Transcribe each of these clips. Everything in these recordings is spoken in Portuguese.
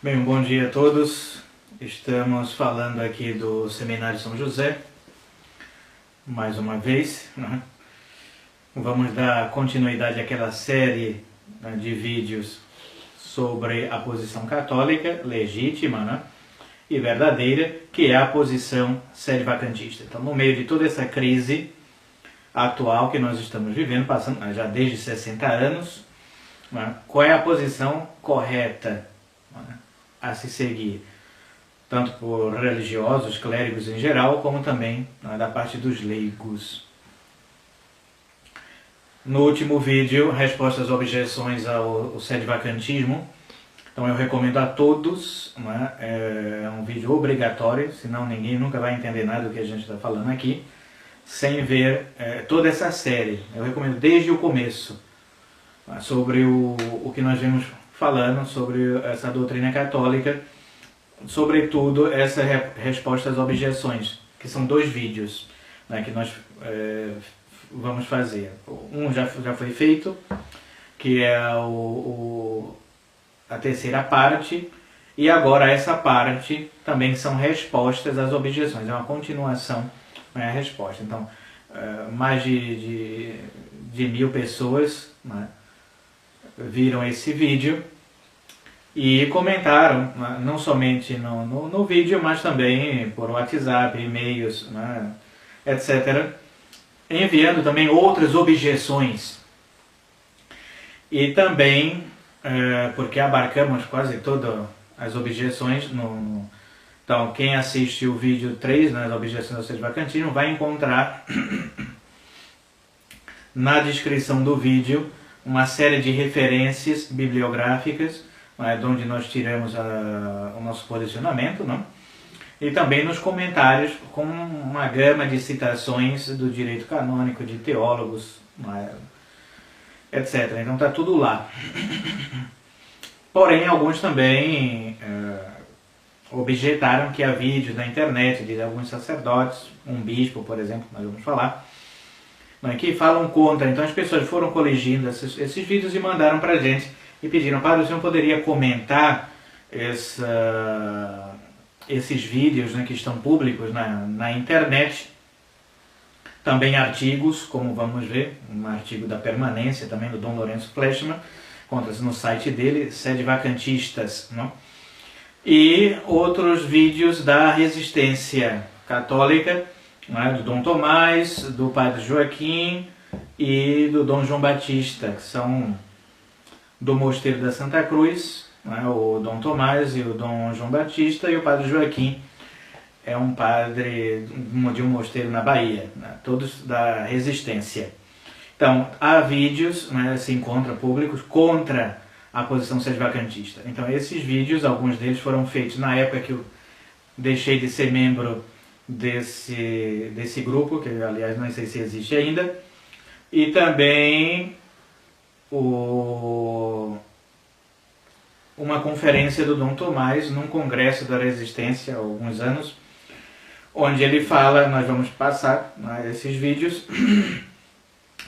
Bem, bom dia a todos. Estamos falando aqui do Seminário São José, mais uma vez, né? Vamos dar continuidade àquela série, né, de vídeos sobre a posição católica legítima, né, e verdadeira, que é a posição sede-vacantista. Então, no meio de toda essa crise atual que nós estamos vivendo, passando já desde 60 anos, né, qual é a posição correta, né, a se seguir, tanto por religiosos, clérigos em geral, como também, né, da parte dos leigos. No último vídeo, respostas às objeções ao sede-vacantismo. Então eu recomendo a todos, né? É um vídeo obrigatório, senão ninguém nunca vai entender nada do que a gente está falando aqui, sem ver toda essa série. Eu recomendo desde o começo, né, sobre o que nós vimos falando, sobre essa doutrina católica, sobretudo essa resposta às objeções, que são 2 vídeos, né, que nós vamos fazer. Um já foi feito, que é a terceira parte, e agora essa parte também são respostas às objeções, é uma continuação, né, a resposta. Então, mais de 1000 pessoas, né, viram esse vídeo e comentaram, né, não somente no vídeo, mas também por WhatsApp, e-mails, né, etc., enviando também outras objeções. E também, porque abarcamos quase todas as objeções, então quem assiste o vídeo 3, né, as objeções ao sede-vacantismo, vai encontrar na descrição do vídeo uma série de referências bibliográficas, né, de onde nós tiramos o nosso posicionamento, né? E também nos comentários com uma gama de citações do direito canônico, de teólogos, né, etc. Então está tudo lá. Porém, alguns também objetaram que há vídeos na internet de alguns sacerdotes, um bispo, por exemplo, nós vamos falar, né, que falam contra. Então as pessoas foram coligindo esses vídeos e mandaram para a gente e pediram: padre, o senhor poderia comentar esses vídeos, né, que estão públicos na internet, também artigos, como vamos ver, um artigo da Permanência, também do Dom Lourenço Fleshman, encontra-se no site dele, Sede-Vacantistas, não? E outros vídeos da Resistência Católica, né, do Dom Tomás, do Padre Joaquim e do Dom João Batista, que são do Mosteiro da Santa Cruz, né, o Dom Tomás e o Dom João Batista, e o Padre Joaquim é um padre de um mosteiro na Bahia, né, todos da Resistência. Então, há vídeos, né, se encontram públicos contra a posição sede-vacantista. Então, esses vídeos, alguns deles foram feitos na época que eu deixei de ser membro desse grupo, que aliás não sei se existe ainda, e também uma conferência do Dom Tomás num congresso da Resistência há alguns anos, onde ele fala, nós vamos passar, né, esses vídeos,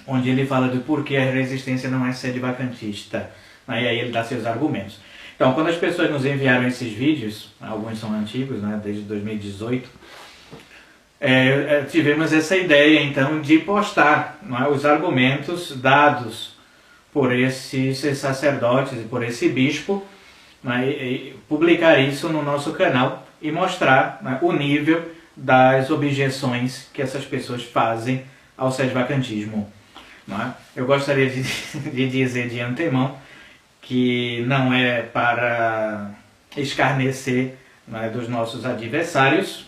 onde ele fala do porquê a Resistência não é sede-vacantista, né, e aí ele dá seus argumentos. Então, quando as pessoas nos enviaram esses vídeos, alguns são antigos, né, desde 2018, tivemos essa ideia então de postar, né, os argumentos dados por esses sacerdotes e por esse bispo, né, e publicar isso no nosso canal e mostrar, né, o nível das objeções que essas pessoas fazem ao sede-vacantismo, né? Eu gostaria de dizer de antemão que não é para escarnecer, né, dos nossos adversários.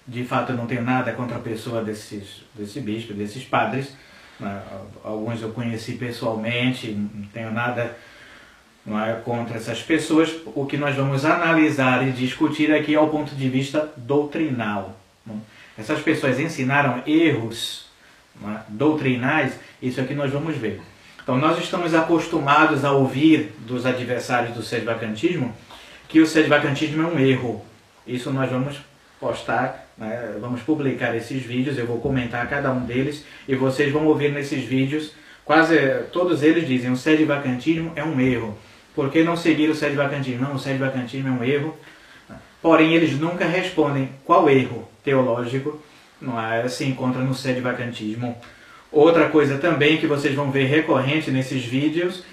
De fato, eu não tenho nada contra a pessoa desse bispo, desses padres, né? Alguns eu conheci pessoalmente, não tenho nada, não é, contra essas pessoas. O que nós vamos analisar e discutir aqui é o ponto de vista doutrinal, né? Essas pessoas ensinaram erros, né, doutrinais, isso aqui nós vamos ver. Então nós estamos acostumados a ouvir dos adversários do sede-vacantismo que o sede-vacantismo é um erro. Isso nós vamos postar, né, vamos publicar esses vídeos, eu vou comentar cada um deles e vocês vão ouvir nesses vídeos, quase todos eles dizem: o sede-vacantismo é um erro. por que não seguir o sedevacantismo? Não, o sedevacantismo é um erro. Porém, eles nunca respondem qual erro teológico não é, se encontra no sedevacantismo. Outra coisa também que vocês vão ver recorrente nesses vídeos,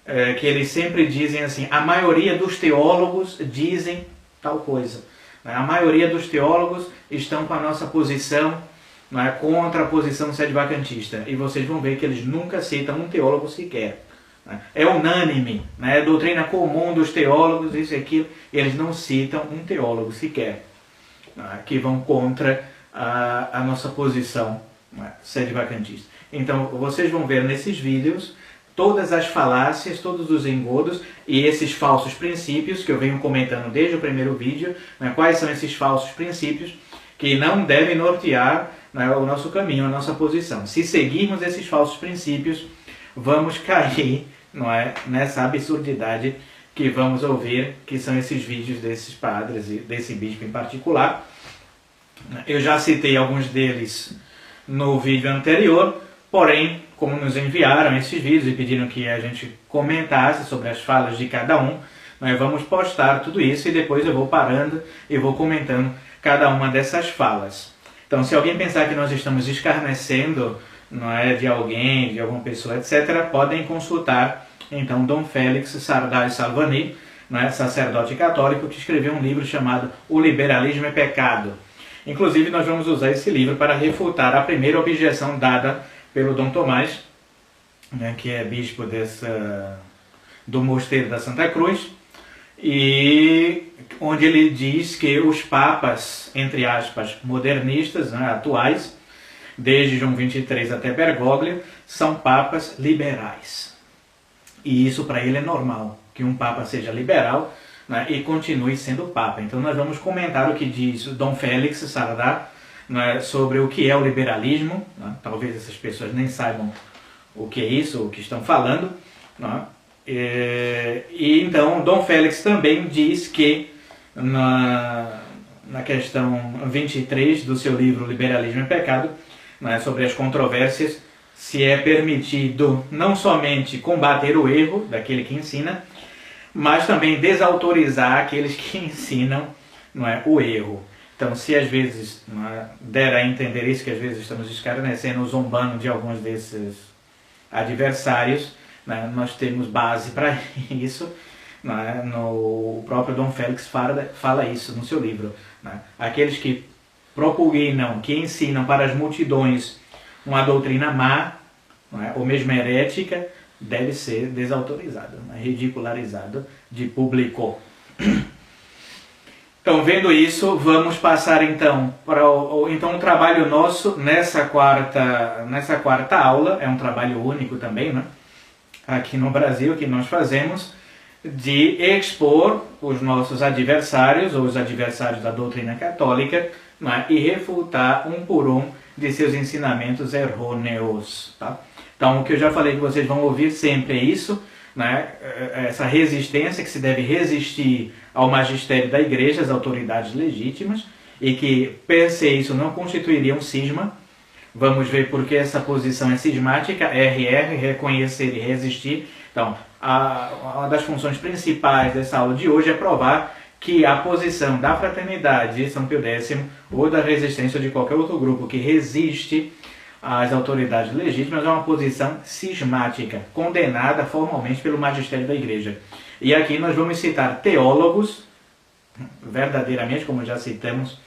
é que eles sempre dizem assim, a maioria dos teólogos dizem tal coisa. A maioria dos teólogos estão com a nossa posição, não é, contra a posição sedevacantista. E vocês vão ver que eles nunca citam um teólogo sequer. É unânime, né? É doutrina comum dos teólogos, isso e aquilo, e eles não citam um teólogo sequer, né? Que vão contra a nossa posição, né, sedevacantista. Então vocês vão ver nesses vídeos todas as falácias, todos os engodos e esses falsos princípios que eu venho comentando desde o primeiro vídeo, né? Quais são esses falsos princípios que não devem nortear, né, o nosso caminho, a nossa posição. Se seguirmos esses falsos princípios, vamos cair, não é, nessa absurdidade que vamos ouvir, que são esses vídeos desses padres e desse bispo em particular. Eu já citei alguns deles no vídeo anterior, porém, como nos enviaram esses vídeos e pediram que a gente comentasse sobre as falas de cada um, nós vamos postar tudo isso e depois eu vou parando e vou comentando cada uma dessas falas. Então, se alguém pensar que nós estamos escarnecendo, não é, de alguém, de alguma pessoa, etc., podem consultar, então, Dom Félix Sardá Salvani, não é, sacerdote católico, que escreveu um livro chamado O Liberalismo é Pecado. Inclusive, nós vamos usar esse livro para refutar a primeira objeção dada pelo Dom Tomás, né, que é bispo do Mosteiro da Santa Cruz, e onde ele diz que os papas, entre aspas, modernistas, né, atuais, desde João 23 até Bergoglio, são papas liberais. E isso para ele é normal, que um papa seja liberal, né, e continue sendo papa. Então nós vamos comentar o que diz Dom Félix Sardá, né, sobre o que é o liberalismo, né? Talvez essas pessoas nem saibam o que é isso, o que estão falando, né? E então Dom Félix também diz que na questão 23 do seu livro Liberalismo e Pecado, né, sobre as controvérsias, se é permitido não somente combater o erro daquele que ensina, mas também desautorizar aqueles que ensinam, não é, o erro. Então, se às vezes, não é, der a entender isso, que às vezes estamos escarnecendo, zombando de alguns desses adversários, né, nós temos base para isso, né, o próprio Dom Félix fala isso no seu livro. Né? Aqueles que propugnam, que ensinam para as multidões uma doutrina má, não é, ou mesmo herética, deve ser desautorizado, né, ridicularizado de público. Então, vendo isso, vamos passar então para o trabalho nosso nessa quarta aula. É um trabalho único também, né? Aqui no Brasil, que nós fazemos, de expor os nossos adversários, ou os adversários da doutrina católica, né? E refutar um por um de seus ensinamentos errôneos. Tá? Então, o que eu já falei que vocês vão ouvir sempre é isso, né? Essa resistência, que se deve resistir ao magistério da igreja, às autoridades legítimas, e que, per se, isso não constituiria um cisma. Vamos ver por que essa posição é cismática, RR, reconhecer e resistir. Então, uma das funções principais dessa aula de hoje é provar que a posição da Fraternidade de São Pio X, ou da resistência de qualquer outro grupo que resiste às autoridades legítimas, é uma posição cismática, condenada formalmente pelo magistério da Igreja. E aqui nós vamos citar teólogos, verdadeiramente, como já citamos,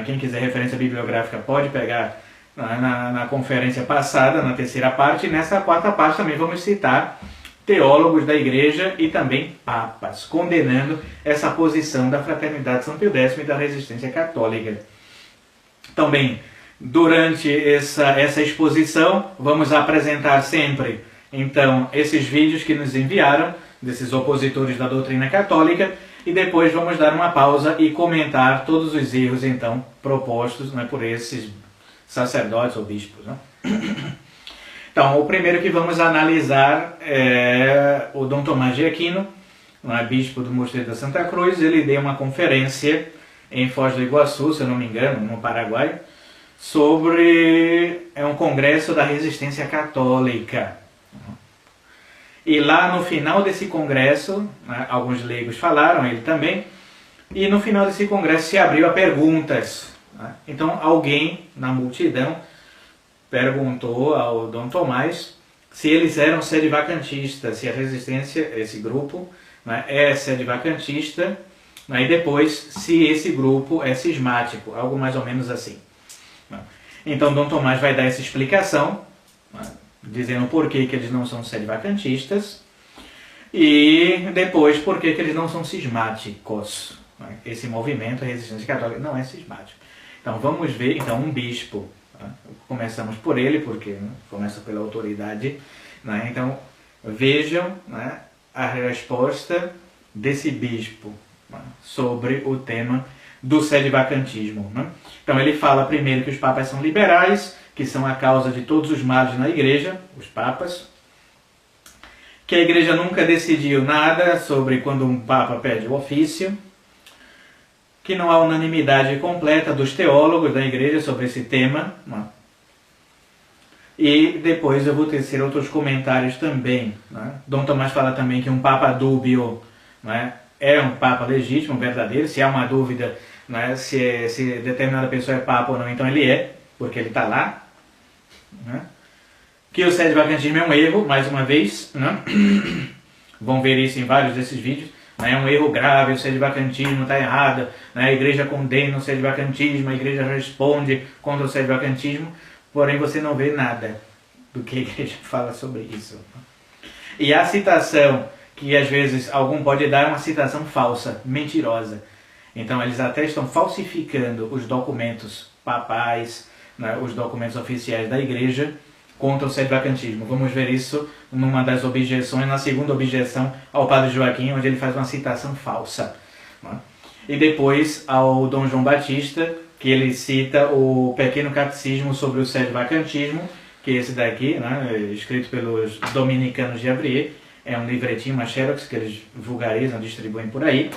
quem quiser referência bibliográfica pode pegar na conferência passada, na terceira parte, e nessa quarta parte também vamos citar teólogos da Igreja e também papas, condenando essa posição da Fraternidade de São Pio X e da resistência católica. Também, durante essa exposição, vamos apresentar sempre, então, esses vídeos que nos enviaram, desses opositores da doutrina católica, e depois vamos dar uma pausa e comentar todos os erros, então, propostos, né, por esses sacerdotes ou bispos. Né? Então, o primeiro que vamos analisar é o Dom Tomás de Aquino, bispo do Mosteiro da Santa Cruz. Ele deu uma conferência em Foz do Iguaçu, se eu não me engano, no Paraguai, sobre um congresso da resistência católica. E lá no final desse congresso, né, alguns leigos falaram, ele também, e no final desse congresso se abriu a perguntas. Né? Então alguém na multidão perguntou ao Dom Tomás se eles eram sede-vacantistas, se a resistência, esse grupo, né, é sede-vacantista, né, e depois se esse grupo é cismático, algo mais ou menos assim. Né? Então Dom Tomás vai dar essa explicação, né, dizendo por que eles não são sede-vacantistas, e depois por que eles não são cismáticos. Né? Esse movimento, a resistência católica, não é cismático. Então vamos ver, então, um bispo. Começamos por ele, porque né, começa pela autoridade. Né? Então, vejam né, a resposta desse bispo né, sobre o tema do sede-vacantismo. Né? Então, ele fala primeiro que os papas são liberais, que são a causa de todos os males na igreja, os papas, que a igreja nunca decidiu nada sobre quando um papa pede o ofício, que não há unanimidade completa dos teólogos da igreja sobre esse tema. Né? E depois eu vou tecer outros comentários também. Né? Dom Tomás fala também que um papa dúbio né, é um papa legítimo, verdadeiro. Se há uma dúvida né, se determinada pessoa é papa ou não, então ele é, porque ele está lá. Né? Que o sede-vacantismo é um erro, mais uma vez. Né? Vão ver isso em vários desses vídeos. É um erro grave, o sede-vacantismo está errado, né? A igreja condena o sede-vacantismo, a igreja responde contra o sede-vacantismo, porém você não vê nada do que a igreja fala sobre isso. E a citação que às vezes algum pode dar é uma citação falsa, mentirosa. Então eles até estão falsificando os documentos papais, né? Os documentos oficiais da igreja, contra o sede-vacantismo. Vamos ver isso numa das objeções, na segunda objeção ao Padre Joaquim, onde ele faz uma citação falsa. Né? E depois ao Dom João Batista, que ele cita o Pequeno Catecismo sobre o sede-vacantismo, que é esse daqui, né, escrito pelos dominicanos de Abrier, é um livretinho, uma xerox, que eles vulgarizam, distribuem por aí.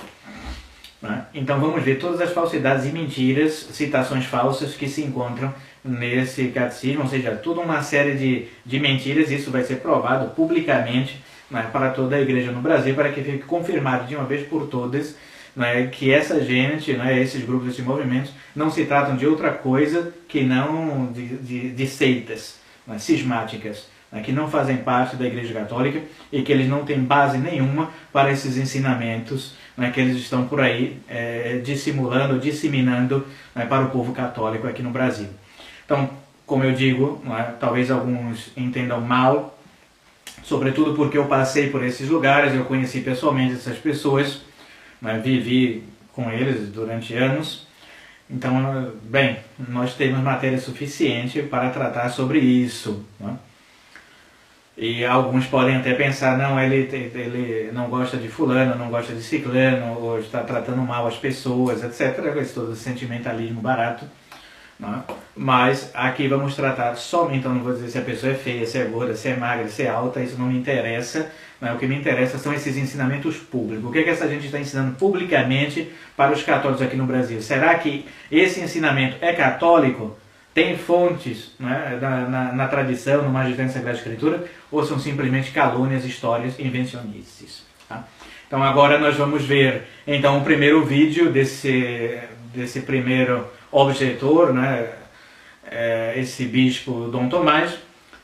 Né? Então vamos ver todas as falsidades e mentiras, citações falsas que se encontram nesse catecismo, ou seja, toda uma série de mentiras. Isso vai ser provado publicamente né, para toda a igreja no Brasil, para que fique confirmado de uma vez por todas né, que essa gente, né, esses grupos, esses movimentos, não se tratam de outra coisa que não de seitas né, cismáticas, né, que não fazem parte da Igreja Católica e que eles não têm base nenhuma para esses ensinamentos né, que eles estão por aí dissimulando, disseminando né, para o povo católico aqui no Brasil. Então, como eu digo, né, talvez alguns entendam mal, sobretudo porque eu passei por esses lugares, eu conheci pessoalmente essas pessoas, né, vivi com eles durante anos. Então, bem, nós temos matéria suficiente para tratar sobre isso. Né? E alguns podem até pensar, não, ele não gosta de fulano, não gosta de ciclano, ou está tratando mal as pessoas, etc. Esse todo esse sentimentalismo barato. Né? Mas aqui vamos tratar somente, então não vou dizer se a pessoa é feia, se é gorda, se é magra, se é alta, isso não me interessa. Né? O que me interessa são esses ensinamentos públicos. O que é que essa gente está ensinando publicamente para os católicos aqui no Brasil? Será que esse ensinamento é católico? Tem fontes né, na tradição, no Magistério Sagrada Escritura, ou são simplesmente calúnias, histórias, invencionices? Tá? Então agora nós vamos ver então o primeiro vídeo desse primeiro objetor, né, esse bispo Dom Tomás,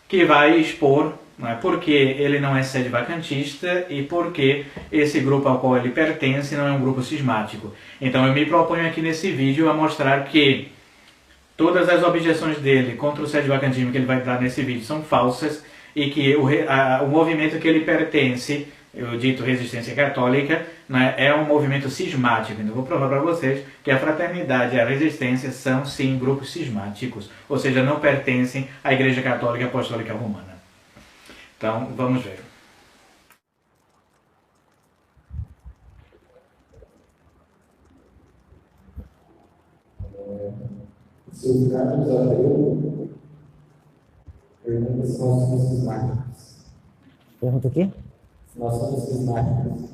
que vai expor né, por que ele não é sede-vacantista e por que esse grupo ao qual ele pertence não é um grupo cismático. Então eu me proponho aqui nesse vídeo a mostrar que todas as objeções dele contra o sede-vacantismo que ele vai dar nesse vídeo são falsas e que o movimento que ele pertence, o dito Resistência Católica, né, é um movimento cismático. Então vou provar para vocês que a fraternidade e a resistência são sim grupos cismáticos, ou seja, não pertencem à Igreja Católica Apostólica Romana. Então vamos ver. Seu Carlos Abreu pergunta se nós somos cismáticos. Pergunta o quê? Se nós somos cismáticos.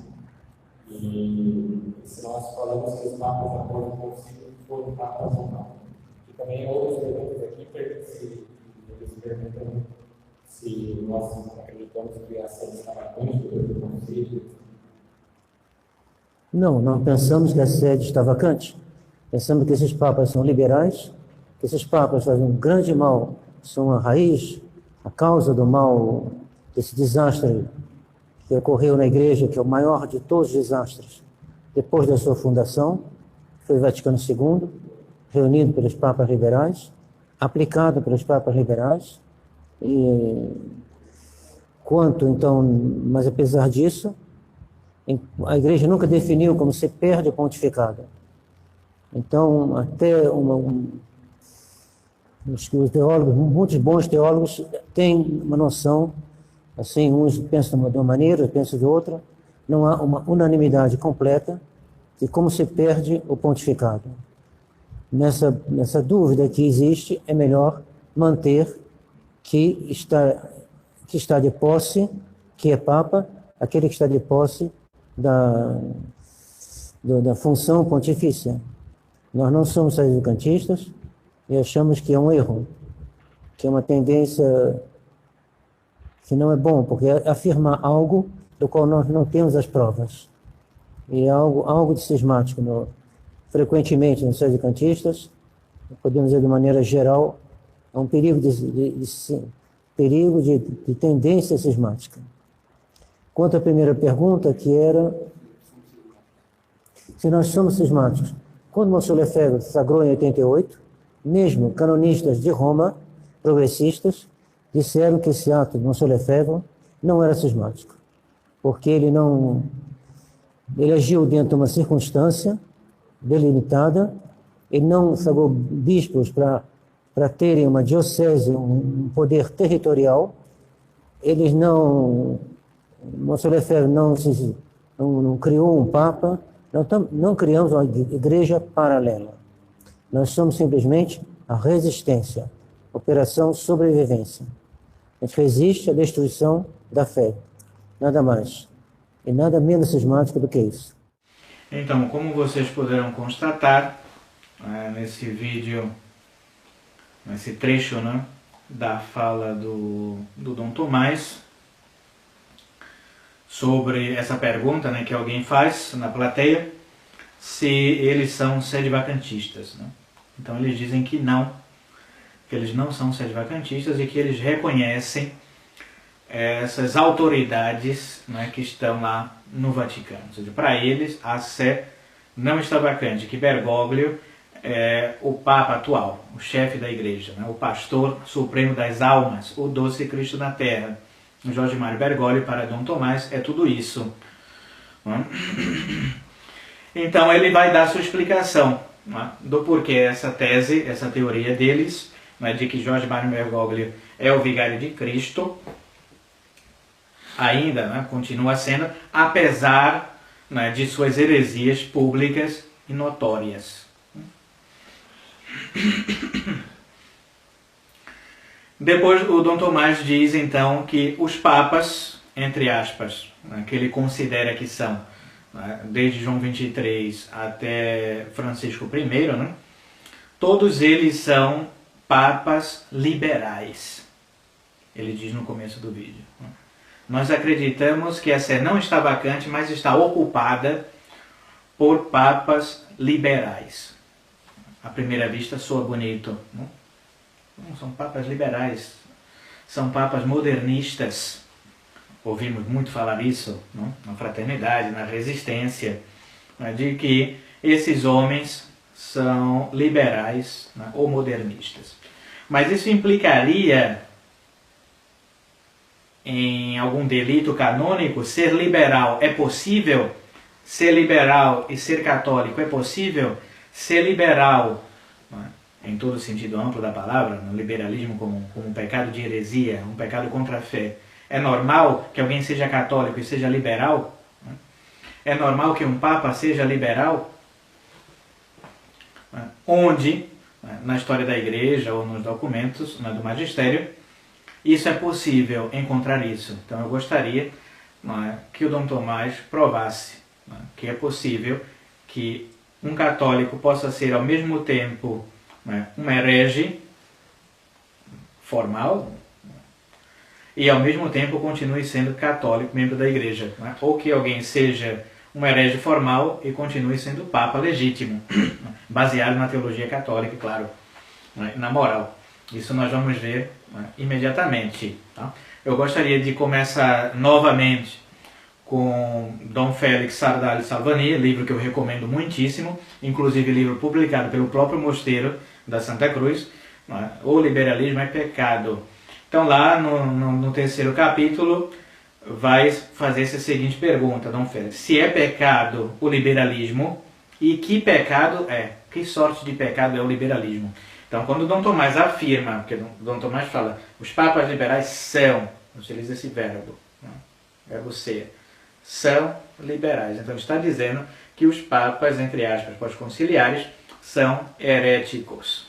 E se nós falamos que os papas, de acordo com o ciclo, foram papas ou não. E também outras perguntas aqui, se eles perguntam se nós acreditamos que a sede está vacante do concílio. Não, não pensamos que a sede está vacante. Pensamos que esses papas são liberais, que esses papas fazem um grande mal, são a raiz, a causa do mal, desse desastre que ocorreu na Igreja, que é o maior de todos os desastres, depois da sua fundação, foi o Vaticano II, reunido pelos papas liberais, aplicado pelos papas liberais, e quanto, então, mas apesar disso, a Igreja nunca definiu como se perde o pontificado. Então, até os teólogos, muitos bons teólogos têm uma noção, assim, uns pensam de uma maneira, outros pensam de outra, não há uma unanimidade completa de como se perde o pontificado. Nessa dúvida que existe, é melhor manter que está de posse, que é Papa, aquele que está de posse da função pontifícia. Nós não somos sedevacantista e achamos que é um erro, que é uma tendência que não é bom, porque é afirmar algo do qual nós não temos as provas. E é algo de cismático. Frequentemente nos sedevacantista, podemos dizer de maneira geral, é um perigo de tendência cismática. Quanto à primeira pergunta, que era se nós somos cismáticos. Quando Monsenhor Lefebvre se sagrou em 88, mesmo canonistas de Roma, progressistas, disseram que esse ato de Monsenhor Lefebvre não era cismático, porque ele agiu dentro de uma circunstância delimitada, ele não sagrou bispos para terem uma diocese, um poder territorial, Monsenhor Lefebvre não criou um papa, não criamos uma igreja paralela. Nós somos simplesmente a resistência, operação sobrevivência. A gente resiste à destruição da fé, nada mais. E nada menos cismático do que isso. Então, como vocês puderam constatar, nesse vídeo, nesse trecho, né, da fala do Dom Tomás, sobre essa pergunta, né, que alguém faz na plateia, se eles são sedevacantistas, né? Então eles dizem que eles não são sedevacantistas e que eles reconhecem essas autoridades, né, que estão lá no Vaticano. Ou seja, para eles a sé não está vacante, que Bergoglio é o Papa atual, o chefe da Igreja, né, o pastor supremo das almas, o doce Cristo na Terra. Jorge Mário Bergoglio, para Dom Tomás, é tudo isso. Então ele vai dar sua explicação, né, do porquê essa tese, essa teoria deles, né, de que Jorge Mário Bergoglio é o vigário de Cristo, ainda, né, continua sendo, apesar, né, de suas heresias públicas e notórias. Depois o Dom Tomás diz então que os papas, entre aspas, né, que ele considera que são, né, desde João 23 até Francisco I, né, todos eles são papas liberais. Ele diz no começo do vídeo. Nós acreditamos que a sé não está vacante, mas está ocupada por papas liberais. À primeira vista soa bonito, né? Não são papas liberais, são papas modernistas. Ouvimos muito falar isso, né, na fraternidade, na resistência, né, de que esses homens são liberais, né, ou modernistas. Mas isso implicaria em algum delito canônico? Ser liberal é possível? Ser liberal e ser católico é possível? Ser liberal, né, em todo o sentido amplo da palavra, no liberalismo como um pecado de heresia, um pecado contra a fé, é normal que alguém seja católico e seja liberal? É normal que um papa seja liberal? Onde, na história da igreja ou nos documentos do magistério, isso é possível encontrar isso. Então eu gostaria, que o Dom Tomás provasse, que é possível que um católico possa ser ao mesmo tempo, um herege formal e ao mesmo tempo continue sendo católico, membro da igreja. Não é? Ou que alguém seja um herege formal e continue sendo papa legítimo, baseado na teologia católica, claro, na moral. Isso nós vamos ver imediatamente. Tá? Eu gostaria de começar novamente com Dom Félix Sardá Salvani, livro que eu recomendo muitíssimo, inclusive livro publicado pelo próprio mosteiro da Santa Cruz, O Liberalismo é Pecado. Então lá no terceiro capítulo vai fazer essa seguinte pergunta, Dom Félix: se é pecado o liberalismo, e que pecado é? Que sorte de pecado é o liberalismo? Então, quando Dom Tomás afirma, porque Dom Tomás fala, os papas liberais são, utiliza esse verbo, verbo ser, são liberais. Então, está dizendo que os papas, entre aspas, pós-conciliares, são heréticos.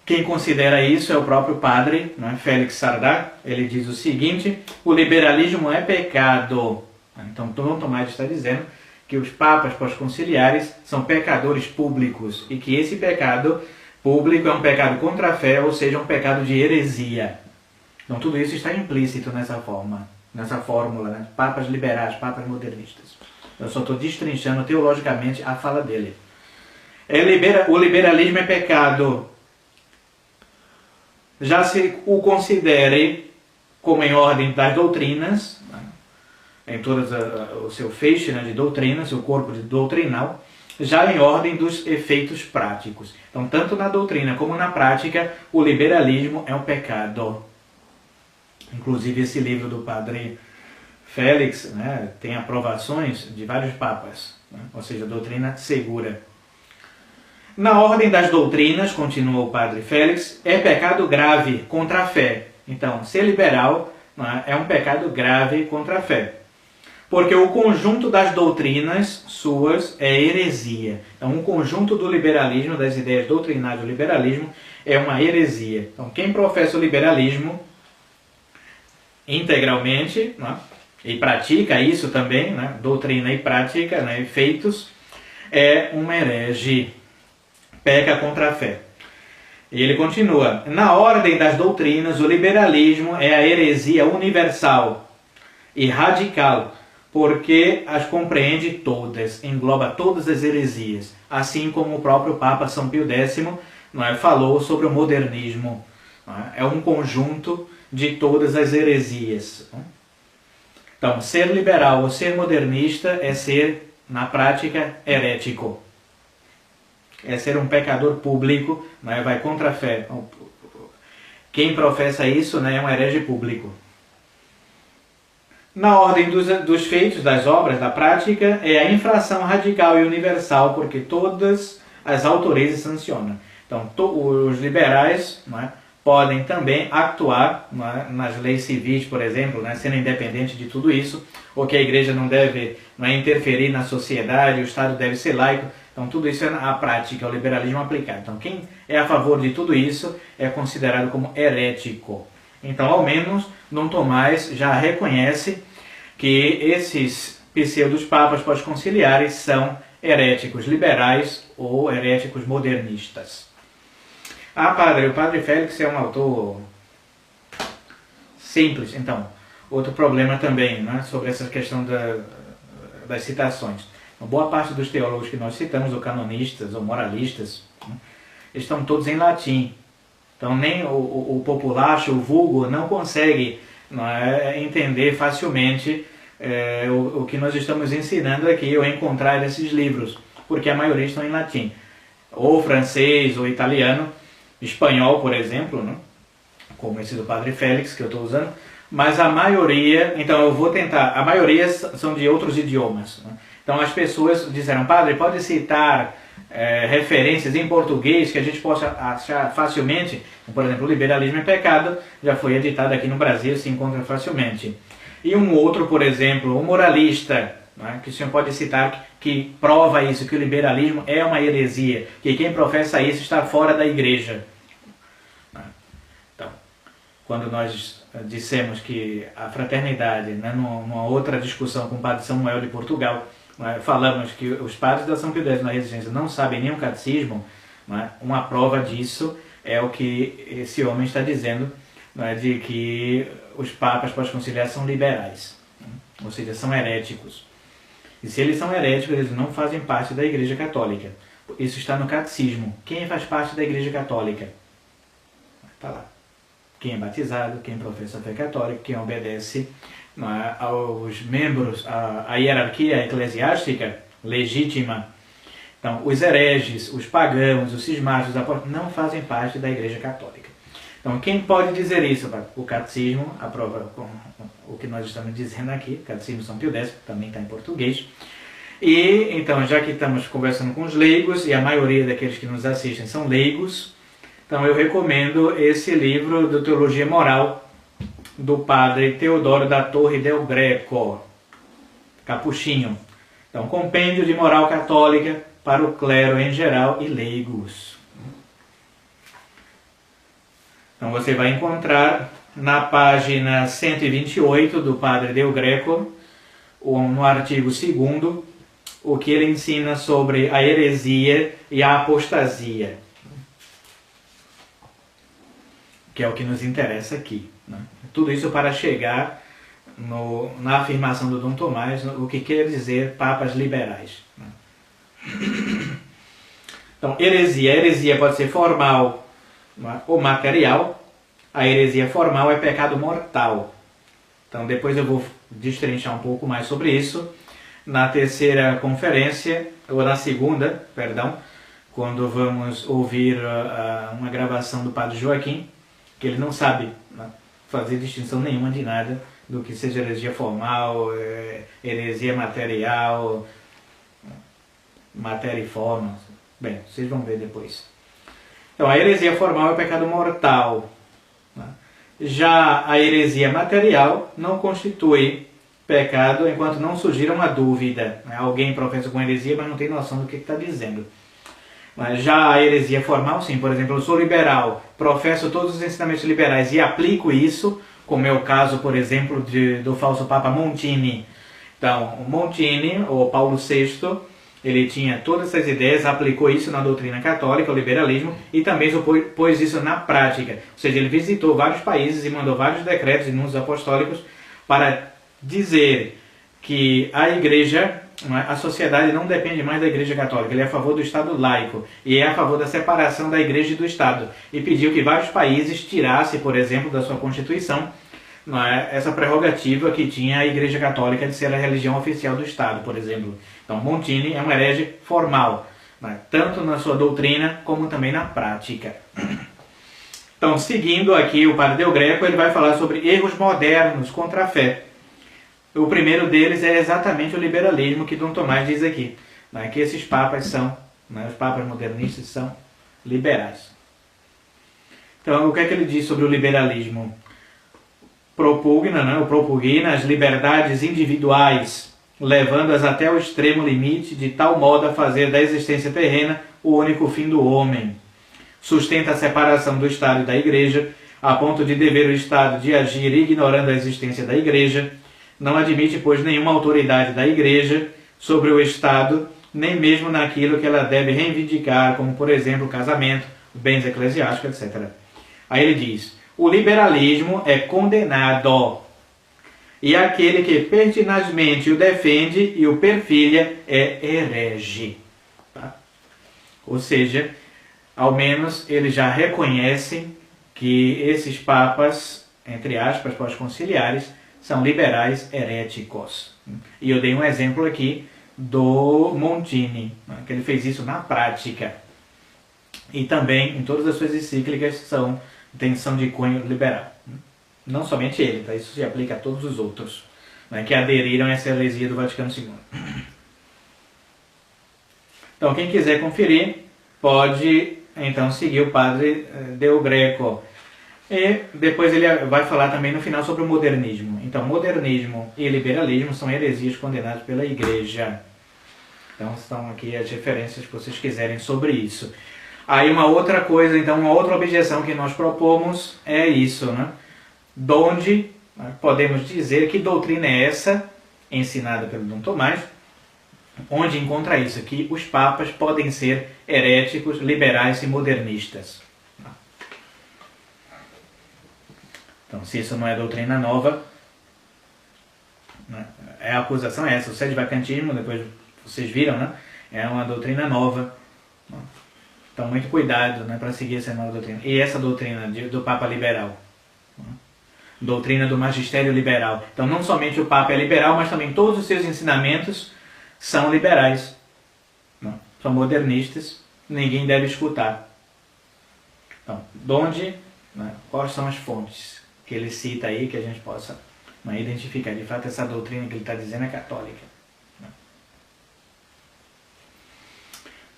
Quem considera isso é o próprio padre, Félix Sardá. Ele diz o seguinte: o liberalismo é pecado. Então, Dom Tomás está dizendo que os papas pós-conciliares são pecadores públicos e que esse pecado público é um pecado contra a fé, ou seja, um pecado de heresia. Então, tudo isso está implícito nessa fórmula, né? Papas liberais, papas modernistas. Eu só estou destrinchando teologicamente a fala dele. O liberalismo é pecado. Já se o considere como em ordem das doutrinas, em todo o seu feixe de doutrina, seu corpo de doutrinal, já em ordem dos efeitos práticos. Então, tanto na doutrina como na prática, o liberalismo é um pecado. Inclusive, esse livro do padre Félix tem aprovações de vários papas, ou seja, doutrina segura. Na ordem das doutrinas, continua o padre Félix, é pecado grave contra a fé. Então, ser liberal é um pecado grave contra a fé. Porque o conjunto das doutrinas suas é heresia. Então, um conjunto do liberalismo, das ideias doutrinais do liberalismo, é uma heresia. Então, quem professa o liberalismo integralmente, e pratica isso também, doutrina e prática, efeitos, é um herege. Peca contra a fé. E ele continua: na ordem das doutrinas, o liberalismo é a heresia universal e radical, porque as compreende todas, engloba todas as heresias, assim como o próprio Papa São Pio X falou sobre o modernismo. É um conjunto de todas as heresias. Então, ser liberal ou ser modernista é ser, na prática, herético. É ser um pecador público, vai contra a fé. Quem professa isso é um herege público. Na ordem dos feitos, das obras, da prática, é a infração radical e universal, porque todas as autorias sancionam. Então, os liberais podem também actuar nas leis civis, por exemplo, sendo independente de tudo isso, ou que a igreja não deve interferir na sociedade, o Estado deve ser laico. Então, tudo isso é a prática, é o liberalismo aplicado. Então, quem é a favor de tudo isso é considerado como herético. Então, ao menos, Dom Tomás já reconhece que esses pseudos papas pós-conciliares são heréticos liberais ou heréticos modernistas. Padre, o padre Félix é um autor simples. Então, outro problema também, sobre essa questão das citações. Uma boa parte dos teólogos que nós citamos, ou canonistas, ou moralistas, estão todos em latim. Então, nem o populacho, o vulgo, não consegue entender facilmente o que nós estamos ensinando aqui, ou encontrar esses livros, porque a maioria estão em latim. Ou francês, ou italiano, espanhol, por exemplo, como esse do padre Félix, que eu estou usando, mas a maioria, então eu vou tentar, a maioria são de outros idiomas. Então as pessoas disseram: padre, pode citar referências em português que a gente possa achar facilmente? Por exemplo, o Liberalismo é Pecado já foi editado aqui no Brasil, se encontra facilmente. E um outro, por exemplo, o Moralista, que o senhor pode citar, que prova isso, que o liberalismo é uma heresia, que quem professa isso está fora da igreja. Então, quando nós dissemos que a fraternidade, numa outra discussão com o padre Samuel de Portugal, falamos que os padres da São Pio X na Resistência não sabem nem o catecismo, uma prova disso é o que esse homem está dizendo né, de que os papas pós-conciliares são liberais, né, ou seja, são heréticos. E se eles são heréticos, eles não fazem parte da Igreja Católica. Isso está no Catecismo. Quem faz parte da Igreja Católica? Está lá. Quem é batizado, quem professa a fé católica, quem obedece, né, aos membros, à hierarquia eclesiástica legítima. Então, os hereges, os pagãos, os cismáticos, os apóstolos, não fazem parte da Igreja Católica. Então, quem pode dizer isso? O Catecismo aprova o que nós estamos dizendo aqui, Catecismo São Pio X, também está em português. E, então, já que estamos conversando com os leigos, e a maioria daqueles que nos assistem são leigos, então eu recomendo esse livro do Teologia Moral, do padre Teodoro da Torre del Greco, Capuchinho. Então, compêndio de moral católica para o clero em geral e leigos. Então você vai encontrar na página 128 do Padre Del Greco, no artigo 2º, o que ele ensina sobre a heresia e a apostasia, que é o que nos interessa aqui, né? Tudo isso para chegar na afirmação do Dom Tomás, o que quer dizer papas liberais, né? Então, heresia. A heresia pode ser formal ou material. A heresia formal é pecado mortal. Então depois eu vou destrinchar um pouco mais sobre isso na terceira conferência, ou na segunda, perdão, quando vamos ouvir uma gravação do Padre Joaquim, que ele não sabe, né, fazer distinção nenhuma de nada do que seja heresia formal, heresia material, matéria e forma. Bem, vocês vão ver depois. Então, a heresia formal é o pecado mortal, né? Já a heresia material não constitui pecado enquanto não surgir uma dúvida, né? Alguém professa com heresia, mas não tem noção do que está dizendo. Mas já a heresia formal, sim. Por exemplo, eu sou liberal, professo todos os ensinamentos liberais e aplico isso, como é o caso, por exemplo, do falso Papa Montini. Então, Montini, ou Paulo VI, ele tinha todas essas ideias, aplicou isso na doutrina católica, o liberalismo, e também pôs isso na prática. Ou seja, ele visitou vários países e mandou vários decretos e números apostólicos para dizer que a igreja, a sociedade não depende mais da Igreja Católica. Ele é a favor do Estado laico e é a favor da separação da igreja e do Estado. E pediu que vários países tirassem, por exemplo, da sua Constituição, essa prerrogativa que tinha a Igreja Católica de ser a religião oficial do Estado, por exemplo. Então, Montini é um herege formal, tanto na sua doutrina como também na prática. Então, seguindo aqui o Padre Del Greco, ele vai falar sobre erros modernos contra a fé. O primeiro deles é exatamente o liberalismo que Dom Tomás diz aqui, que esses papas são, os papas modernistas são liberais. Então, o que é que ele diz sobre o liberalismo? Propugna as liberdades individuais, levando-as até o extremo limite, de tal modo a fazer da existência terrena o único fim do homem. Sustenta a separação do Estado e da Igreja, a ponto de dever o Estado de agir ignorando a existência da Igreja. Não admite, pois, nenhuma autoridade da Igreja sobre o Estado, nem mesmo naquilo que ela deve reivindicar, como, por exemplo, o casamento, bens eclesiásticos, etc. Aí ele diz: o liberalismo é condenado, e aquele que pertinazmente o defende e o perfilha é herege. Tá? Ou seja, ao menos eles já reconhecem que esses papas, entre aspas, pós-conciliares, são liberais heréticos. E eu dei um exemplo aqui do Montini, que ele fez isso na prática. E também, em todas as suas encíclicas, são de cunho liberal. Não somente ele, tá? Isso se aplica a todos os outros, que aderiram a essa heresia do Vaticano II. Então, quem quiser conferir, pode então seguir o Padre Del Greco. E depois ele vai falar também no final sobre o modernismo. Então, modernismo e liberalismo são heresias condenadas pela Igreja. Então, estão aqui as referências que vocês quiserem sobre isso. Aí uma outra coisa, então, uma outra objeção que nós propomos é isso, Donde podemos dizer que doutrina é essa, ensinada pelo Dom Tomás, onde encontra isso, que os papas podem ser heréticos, liberais e modernistas. Então, se isso não é doutrina nova, né, a acusação é essa. O Sedevacantismo, depois vocês viram, né, é uma doutrina nova. Então, muito cuidado, né, para seguir essa nova doutrina. E essa doutrina do Papa liberal, né, doutrina do magistério liberal. Então, não somente o Papa é liberal, mas também todos os seus ensinamentos são liberais, né, são modernistas, ninguém deve escutar. Então, né, quais são as fontes que ele cita aí, que a gente possa, né, identificar? De fato, essa doutrina que ele está dizendo é católica. Né?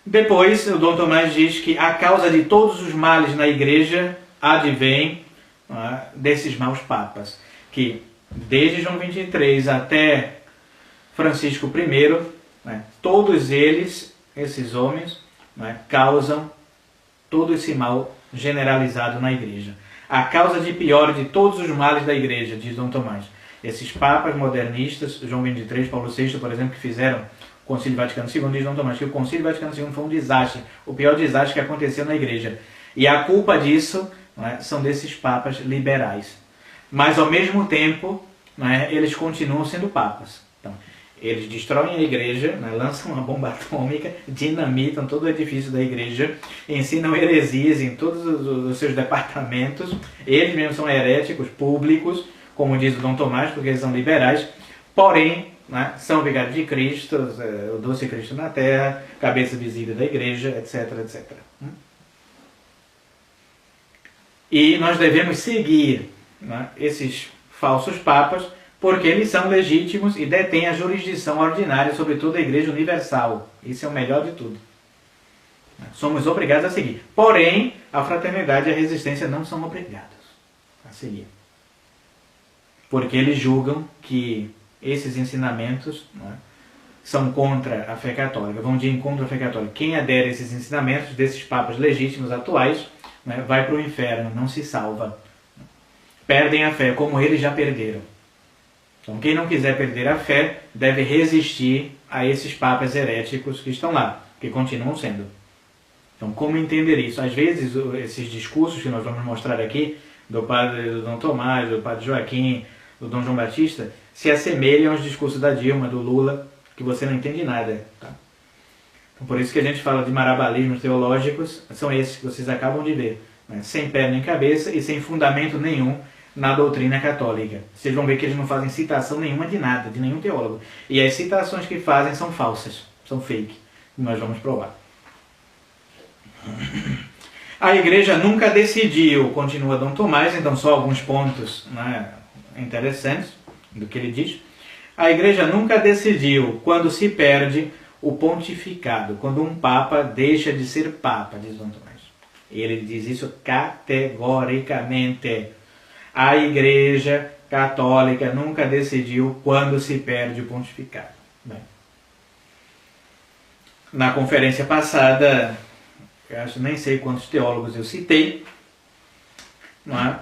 Depois, o Dom Tomás diz que a causa de todos os males na igreja advém, né, desses maus papas, que desde João 23 até Francisco I, né, todos eles, esses homens, né, causam todo esse mal generalizado na igreja. A causa de pior de todos os males da igreja, diz Dom Tomás. Esses papas modernistas, João 23, Paulo VI, por exemplo, que fizeram o Concílio Vaticano II, diz Dom Tomás que o Concílio Vaticano II foi um desastre, o pior desastre que aconteceu na igreja. E a culpa disso, né, são desses papas liberais. Mas ao mesmo tempo, né, eles continuam sendo papas. Então, eles destroem a igreja, né, lançam uma bomba atômica, dinamitam todo o edifício da igreja, ensinam heresias em todos os seus departamentos. Eles mesmos são heréticos públicos, como diz o Dom Tomás, porque eles são liberais. Porém, né, são vigários de Cristo, o doce Cristo na terra, cabeça visível da igreja, etc, etc. E nós devemos seguir, né, esses falsos papas, porque eles são legítimos e detêm a jurisdição ordinária sobre toda a Igreja Universal. Isso é o melhor de tudo. Somos obrigados a seguir. Porém, a fraternidade e a resistência não são obrigados a seguir. Porque eles julgam que esses ensinamentos, né, são contra a fé católica, vão de encontro à fé católica. Quem adere a esses ensinamentos desses papas legítimos atuais, né, vai para o inferno, não se salva. Perdem a fé, como eles já perderam. Então, quem não quiser perder a fé, deve resistir a esses papas heréticos que estão lá, que continuam sendo. Então, como entender isso? Às vezes, esses discursos que nós vamos mostrar aqui, do padre do Dom Tomás, do padre Joaquim, do Dom João Batista, se assemelham aos discursos da Dilma, do Lula, que você não entende nada. Tá? Então, por isso que a gente fala de marabalismos teológicos, são esses que vocês acabam de ver, né? Sem pé nem cabeça e sem fundamento nenhum na doutrina católica. Vocês vão ver que eles não fazem citação nenhuma de nada, de nenhum teólogo. E as citações que fazem são falsas, são fake. Nós vamos provar. A igreja nunca decidiu, continua Dom Tomás, então só alguns pontos, né, interessantes do que ele diz. A igreja nunca decidiu quando se perde o pontificado, quando um papa deixa de ser papa, diz Dom Tomás. Ele diz isso categoricamente. A Igreja Católica nunca decidiu quando se perde o pontificado. Bem, na conferência passada, eu acho, nem sei quantos teólogos eu citei, não é?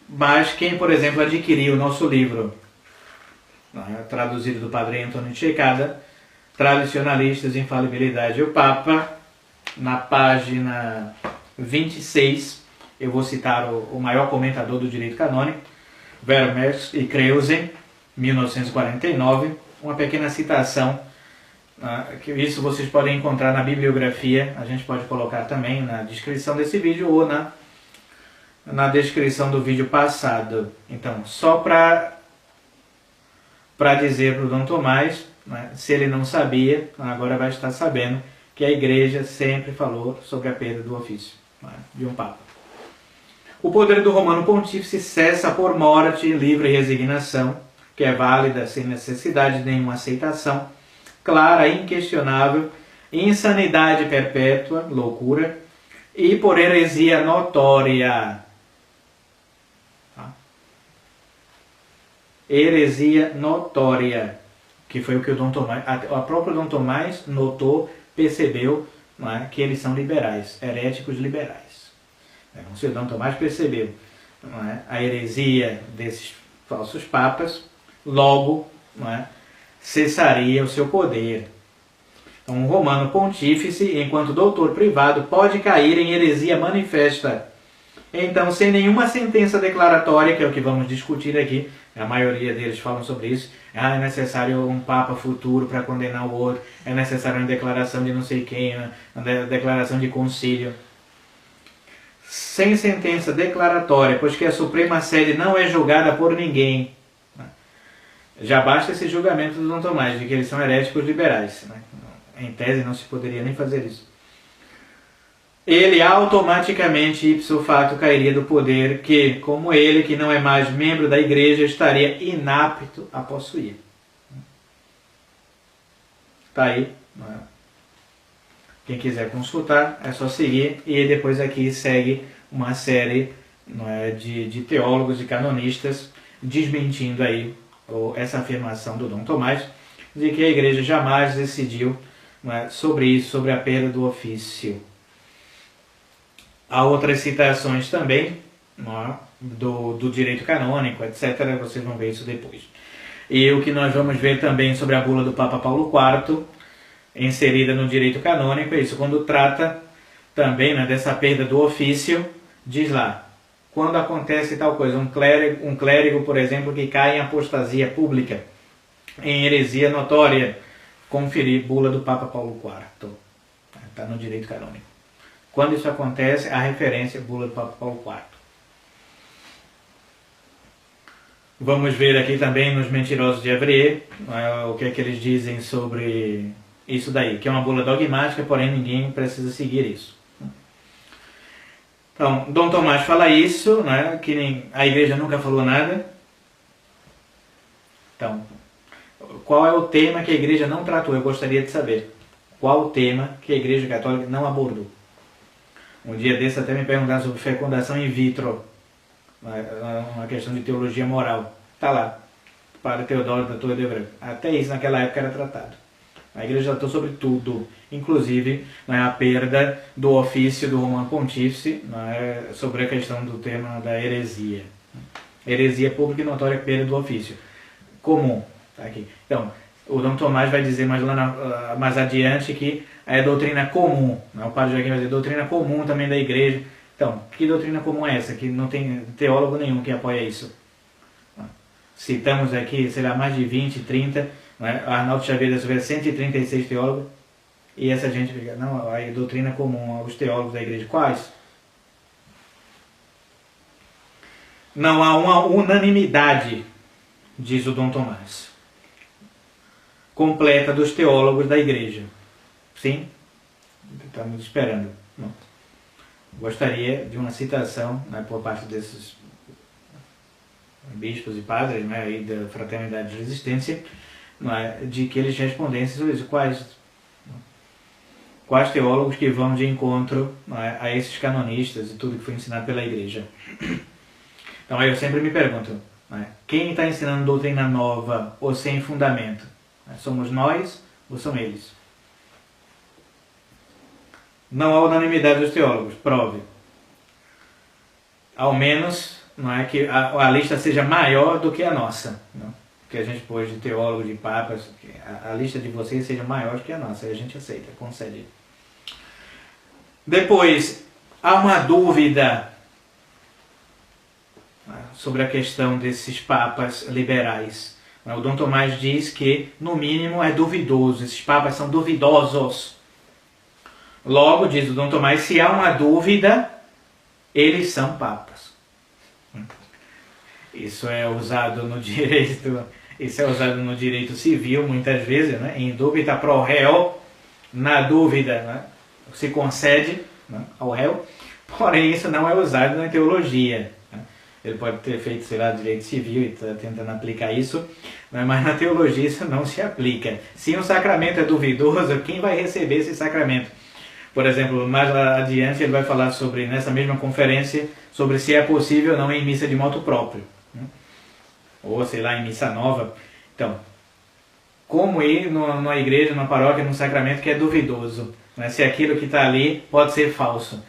Mas quem, por exemplo, adquiriu o nosso livro, não é? Traduzido do padre Antônio Checada, Tradicionalistas, Infalibilidade e o Papa, na página 26, eu vou citar o maior comentador do direito canônico, Vermes e Kreuzen, 1949, uma pequena citação, que isso vocês podem encontrar na bibliografia, a gente pode colocar também na descrição desse vídeo ou na descrição do vídeo passado. Então, só para dizer para o Dom Tomás, né, se ele não sabia, agora vai estar sabendo, que a igreja sempre falou sobre a perda do ofício, né, de um papa. O poder do Romano Pontífice cessa por morte, livre resignação, que é válida sem necessidade de nenhuma aceitação, clara, inquestionável, insanidade perpétua, loucura, e por heresia notória. Tá? Heresia notória, que foi o que o Dom Tomás, a própria Dom Tomás notou, percebeu, não é, que eles são liberais, heréticos liberais. O senhor Dom Tomás percebeu, não é, a heresia desses falsos papas, logo, não é, cessaria o seu poder. Então, um romano pontífice, enquanto doutor privado, pode cair em heresia manifesta, Então, sem nenhuma sentença declaratória, que é o que vamos discutir aqui, a maioria deles falam sobre isso, é necessário um papa futuro para condenar o outro, é necessário uma declaração de não sei quem, uma declaração de concílio. Sem sentença declaratória, pois que a Suprema Sede não é julgada por ninguém. Já basta esse julgamento do Dom Tomás, de que eles são heréticos liberais. Em tese não se poderia nem fazer isso. Ele automaticamente, ipso facto, cairia do poder que, como ele, que não é mais membro da igreja, estaria inapto a possuir. Está aí. Quem quiser consultar, é só seguir. E depois aqui segue uma série de teólogos e canonistas desmentindo aí essa afirmação do Dom Tomás, de que a igreja jamais decidiu sobre isso, sobre a perda do ofício. Há outras citações também do direito canônico, etc. Vocês vão ver isso depois. E o que nós vamos ver também sobre a bula do Papa Paulo IV, inserida no direito canônico, é isso. Quando trata também dessa perda do ofício, diz lá, quando acontece tal coisa, um clérigo, por exemplo, que cai em apostasia pública, em heresia notória, conferir bula do Papa Paulo IV. Está no direito canônico. Quando isso acontece, a referência é bula do Papa Paulo IV. Vamos ver aqui também nos Mentirosos de Évrier, o que é que eles dizem sobre isso daí, que é uma bula dogmática, porém ninguém precisa seguir isso. Então, Dom Tomás fala isso, que a igreja nunca falou nada. Então, qual é o tema que a igreja não tratou? Eu gostaria de saber. Qual o tema que a igreja católica não abordou? Um dia desse até me perguntaram sobre fecundação in vitro, uma questão de teologia moral. Está lá, Padre Teodoro da Torre de Hebreu. Até isso naquela época era tratado. A igreja tratou sobre tudo, inclusive a perda do ofício do Romano Pontífice, sobre a questão do tema da heresia. Heresia pública e notória, perda do ofício. Comum. Tá aqui. Então, o Dom Tomás vai dizer mais adiante que é doutrina comum. O Padre Joaquim vai dizer doutrina comum também da igreja. Então, que doutrina comum é essa? Que não tem teólogo nenhum que apoia isso. Citamos aqui, sei lá, mais de 20, 30, Arnaldo Xavier da Silveira, 136 teólogos, e essa gente fica, não, a doutrina comum, os teólogos da igreja, quais? Não há uma unanimidade, diz o Dom Tomás, completa dos teólogos da igreja. Sim? Estamos esperando. Não. Gostaria de uma citação por parte desses bispos e padres aí da Fraternidade de Resistência, de que eles respondessem sobre isso. Quais teólogos que vão de encontro a esses canonistas e tudo que foi ensinado pela igreja. Então aí eu sempre me pergunto, quem está ensinando doutrina nova ou sem fundamento? Somos nós ou são eles? Não há unanimidade dos teólogos, prove. Ao menos que a lista seja maior do que a nossa. Que a gente pôs de teólogos, de papas, que a lista de vocês seja maior do que a nossa, e a gente aceita, concede. Depois, há uma dúvida sobre a questão desses papas liberais. O Dom Tomás diz que, no mínimo, é duvidoso, esses papas são duvidosos. Logo, diz o Dom Tomás, se há uma dúvida, eles são papas. Isso é usado no direito civil, muitas vezes, em dúvida pro réu, na dúvida se concede ao réu, porém isso não é usado na teologia. Ele pode ter feito, sei lá, direito civil e está tentando aplicar isso, mas na teologia isso não se aplica. Se um sacramento é duvidoso, quem vai receber esse sacramento? Por exemplo, mais adiante ele vai falar sobre, nessa mesma conferência, sobre se é possível ou não em missa de motu próprio. Ou, sei lá, em missa nova. Então, como ir numa igreja, numa paróquia, num sacramento que é duvidoso? Se aquilo que está ali pode ser falso.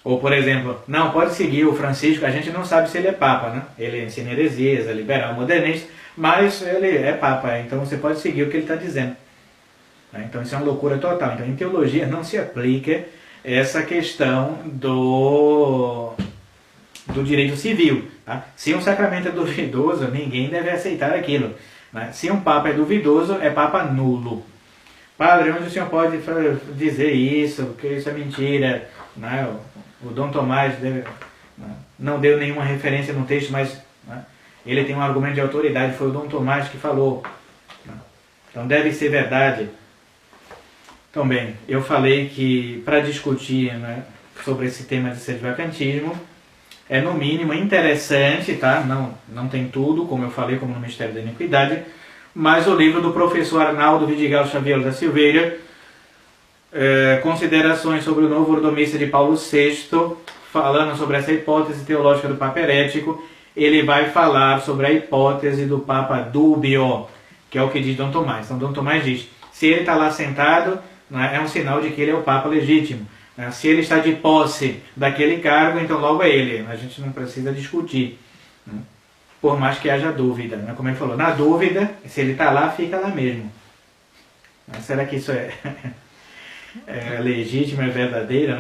Ou, por exemplo, não, pode seguir o Francisco, a gente não sabe se ele é papa, Ele ensina heresias, é liberal, modernista, mas ele é papa, então você pode seguir o que ele está dizendo. Então isso é uma loucura total. Então em teologia não se aplica essa questão do direito civil. Tá? Se um sacramento é duvidoso, ninguém deve aceitar aquilo. Né? Se um papa é duvidoso, é papa nulo. Padre, onde o senhor pode dizer isso, que isso é mentira? Né? O Dom Tomás não deu nenhuma referência no texto, mas ele tem um argumento de autoridade, foi o Dom Tomás que falou. Então deve ser verdade. Então bem, eu falei que para discutir sobre esse tema de sede-vacantismo, é no mínimo interessante, tá? Não tem tudo, como eu falei, como no Mistério da Iniquidade, mas o livro do professor Arnaldo Vidigal Xavier da Silveira, Considerações sobre o Novo Ordomista de Paulo VI, falando sobre essa hipótese teológica do Papa herético, ele vai falar sobre a hipótese do Papa dúbio, que é o que diz Dom Tomás. Então Dom Tomás diz, se ele está lá sentado, é um sinal de que ele é o Papa legítimo. Se ele está de posse daquele cargo, então logo é ele. A gente não precisa discutir, por mais que haja dúvida. Como ele falou, na dúvida, se ele está lá, fica lá mesmo. Será que isso é legítimo, é verdadeiro?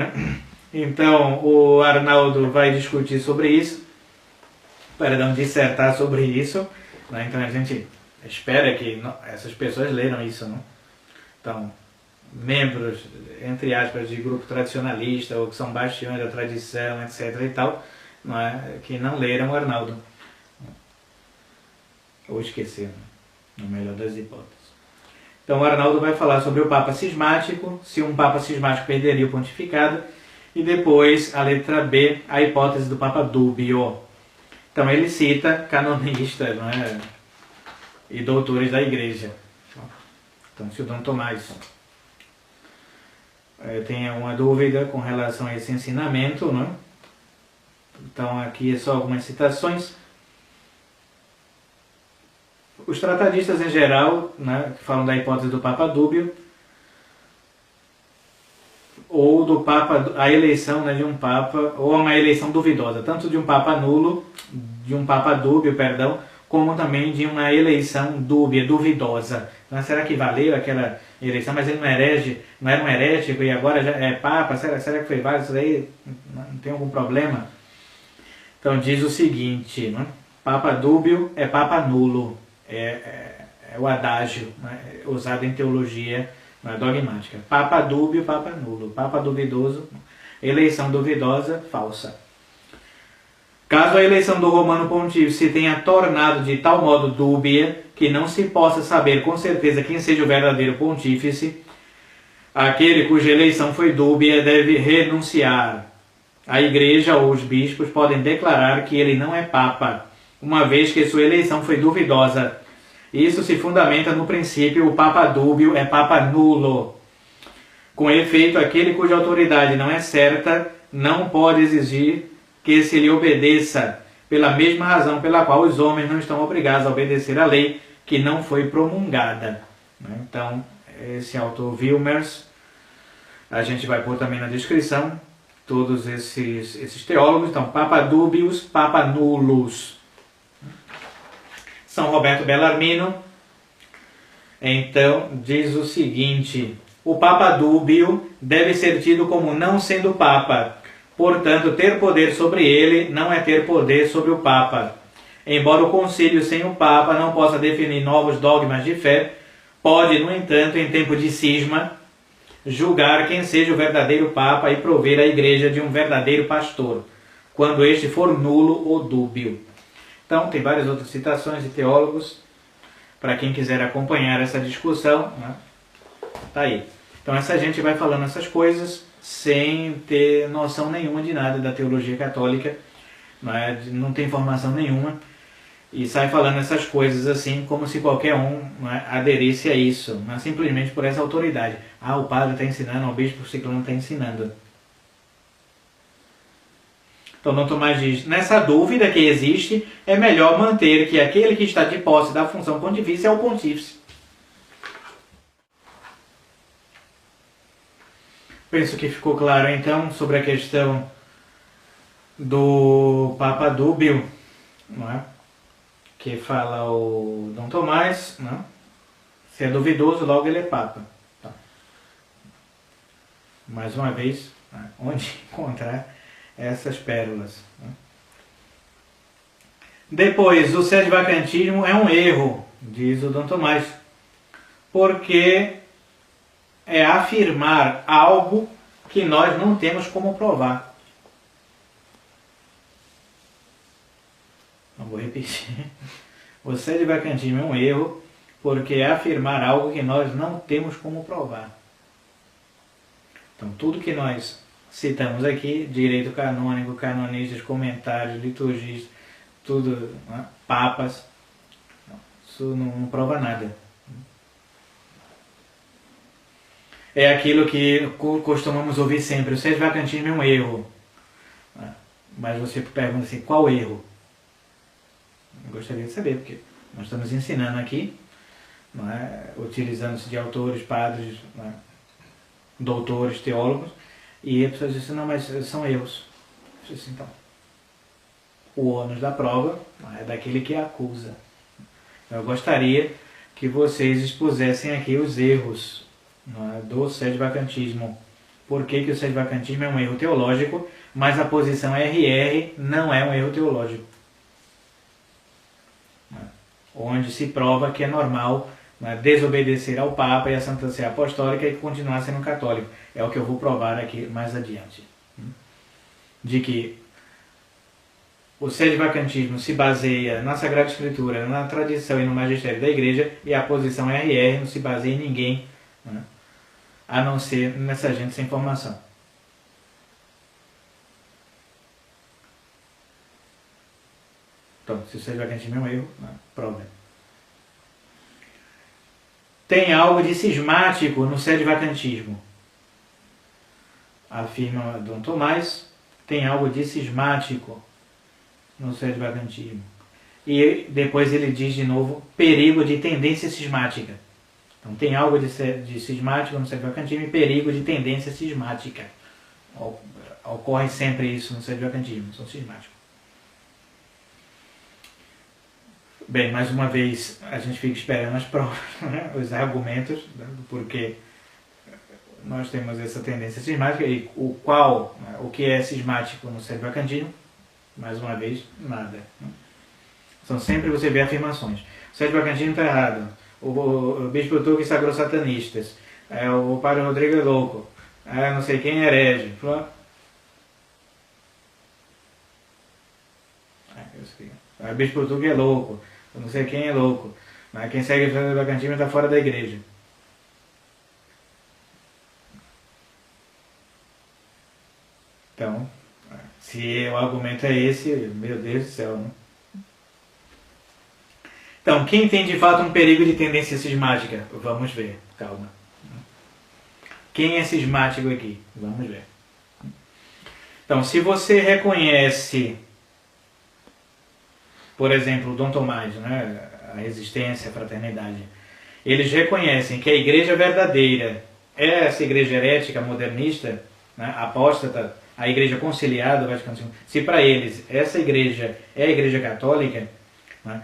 Então, o Arnaldo vai discutir sobre isso, dissertar sobre isso. Então a gente espera que essas pessoas leiram isso. Então, membros, entre aspas, de grupo tradicionalista, ou que são bastiões da tradição, etc. e tal, que não leram o Arnaldo. Ou esqueceram, no melhor das hipóteses. Então o Arnaldo vai falar sobre o Papa cismático, se um Papa cismático perderia o pontificado, e depois a letra B, a hipótese do Papa dúbio. Então ele cita canonistas e doutores da Igreja. Então se o Dom Tomás tem uma dúvida com relação a esse ensinamento, então aqui é só algumas citações. Os tratadistas em geral, que falam da hipótese do Papa dúbio, ou do Papa, a eleição de um Papa, ou uma eleição duvidosa, tanto de um Papa nulo, de um Papa dúbio, perdão, como também de uma eleição dúbia, duvidosa. Então, será que valeu aquela eleição? Mas ele não era um herético e agora já é Papa? Será que foi válido? Isso daí não tem algum problema? Então diz o seguinte, Papa dúbio é Papa nulo. É o adágio usado em teologia dogmática. Papa dúbio, Papa nulo. Papa duvidoso, eleição duvidosa, falsa. Caso a eleição do Romano Pontífice se tenha tornado de tal modo dúbia que não se possa saber com certeza quem seja o verdadeiro Pontífice, aquele cuja eleição foi dúbia deve renunciar. A Igreja ou os bispos podem declarar que ele não é Papa, uma vez que sua eleição foi duvidosa. Isso se fundamenta no princípio: o Papa dúbio é Papa nulo. Com efeito, aquele cuja autoridade não é certa não pode exigir que se lhe obedeça, pela mesma razão pela qual os homens não estão obrigados a obedecer à lei que não foi promulgada. Então, esse autor Wilmers, a gente vai pôr também na descrição todos esses teólogos. Então, Papa dúbios, Papa nulos. São Roberto Bellarmino, então, diz o seguinte: o Papa dúbio deve ser tido como não sendo Papa. Portanto, ter poder sobre ele não é ter poder sobre o Papa. Embora o concílio sem o Papa não possa definir novos dogmas de fé, pode, no entanto, em tempo de cisma, julgar quem seja o verdadeiro Papa e prover a Igreja de um verdadeiro pastor, quando este for nulo ou dúbio. Então, tem várias outras citações de teólogos, para quem quiser acompanhar essa discussão, tá aí. Então, essa gente vai falando essas coisas sem ter noção nenhuma de nada da teologia católica, não tem formação nenhuma, e sai falando essas coisas assim, como se qualquer um aderisse a isso, simplesmente por essa autoridade. O padre está ensinando, o bispo ciclano está ensinando. Então, Dom Tomás diz: nessa dúvida que existe, é melhor manter que aquele que está de posse da função pontifícia é o pontífice. Penso que ficou claro, então, sobre a questão do Papa dúbio, que fala o Dom Tomás, Se é duvidoso, logo ele é Papa. Mais uma vez, né? Onde encontrar essas pérolas. Né? Depois, o sede-vacantismo é um erro, diz o Dom Tomás, porque é afirmar algo que nós não temos como provar. Não vou repetir. O sede-vacantismo é um erro porque é afirmar algo que nós não temos como provar. Então, tudo que nós citamos aqui, direito canônico, canonistas, comentários, liturgias, tudo, né? Papas, isso não prova nada. É aquilo que costumamos ouvir sempre, o sede-vacantismo é um erro. Mas você pergunta assim, qual erro? Eu gostaria de saber, porque nós estamos ensinando aqui, não é? Utilizando-se de autores, padres, não é? Doutores, teólogos, e a pessoa diz assim, não, mas são erros. Eu disse, então, o ônus da prova é daquele que acusa. Eu gostaria que vocês expusessem aqui os erros, não é, do sede-vacantismo. Por que o sede-vacantismo é um erro teológico, mas a posição RR não é um erro teológico? Onde se prova que é normal, né, desobedecer ao Papa e à Santa Sé Apostólica e continuar sendo católico. É o que eu vou provar aqui mais adiante. De que o sede-vacantismo se baseia na Sagrada Escritura, na tradição e no magistério da Igreja, e a posição RR não se baseia em ninguém, né, a não ser nessa gente sem formação. Então, se o sede-vacantismo é um erro, prova. Tem algo de cismático no sede-vacantismo. Afirma Dom Tomás, tem algo de cismático no sede-vacantismo. E depois ele diz de novo, perigo de tendência cismática. Então tem algo de cismático no sede-vacantismo e perigo de tendência cismática. Ocorre sempre isso no sede-vacantismo, são cismáticos. Bem, mais uma vez, a gente fica esperando as provas, né? Os argumentos, né, do porquê nós temos essa tendência cismática e o que é cismático no sede-vacantismo, mais uma vez, nada. Né? São sempre você vê afirmações. O sede-vacantismo está errado, o bispo turco sagrou satanistas, o padre Rodrigo é louco, não sei quem é herege. O bispo turco é louco. Eu não sei quem é louco, mas quem segue o sede-vacantismo está fora da igreja. Então, se o argumento é esse, meu Deus do céu, né? Então, quem tem de fato um perigo de tendência cismática? Vamos ver, calma. Quem é cismático aqui? Vamos ver. Então, se você reconhece, por exemplo, Dom Tomás, né, a resistência, a fraternidade, eles reconhecem que a igreja verdadeira é essa igreja herética, modernista, né, apóstata, a igreja conciliar do Vaticano II. Se para eles essa igreja é a igreja católica, né,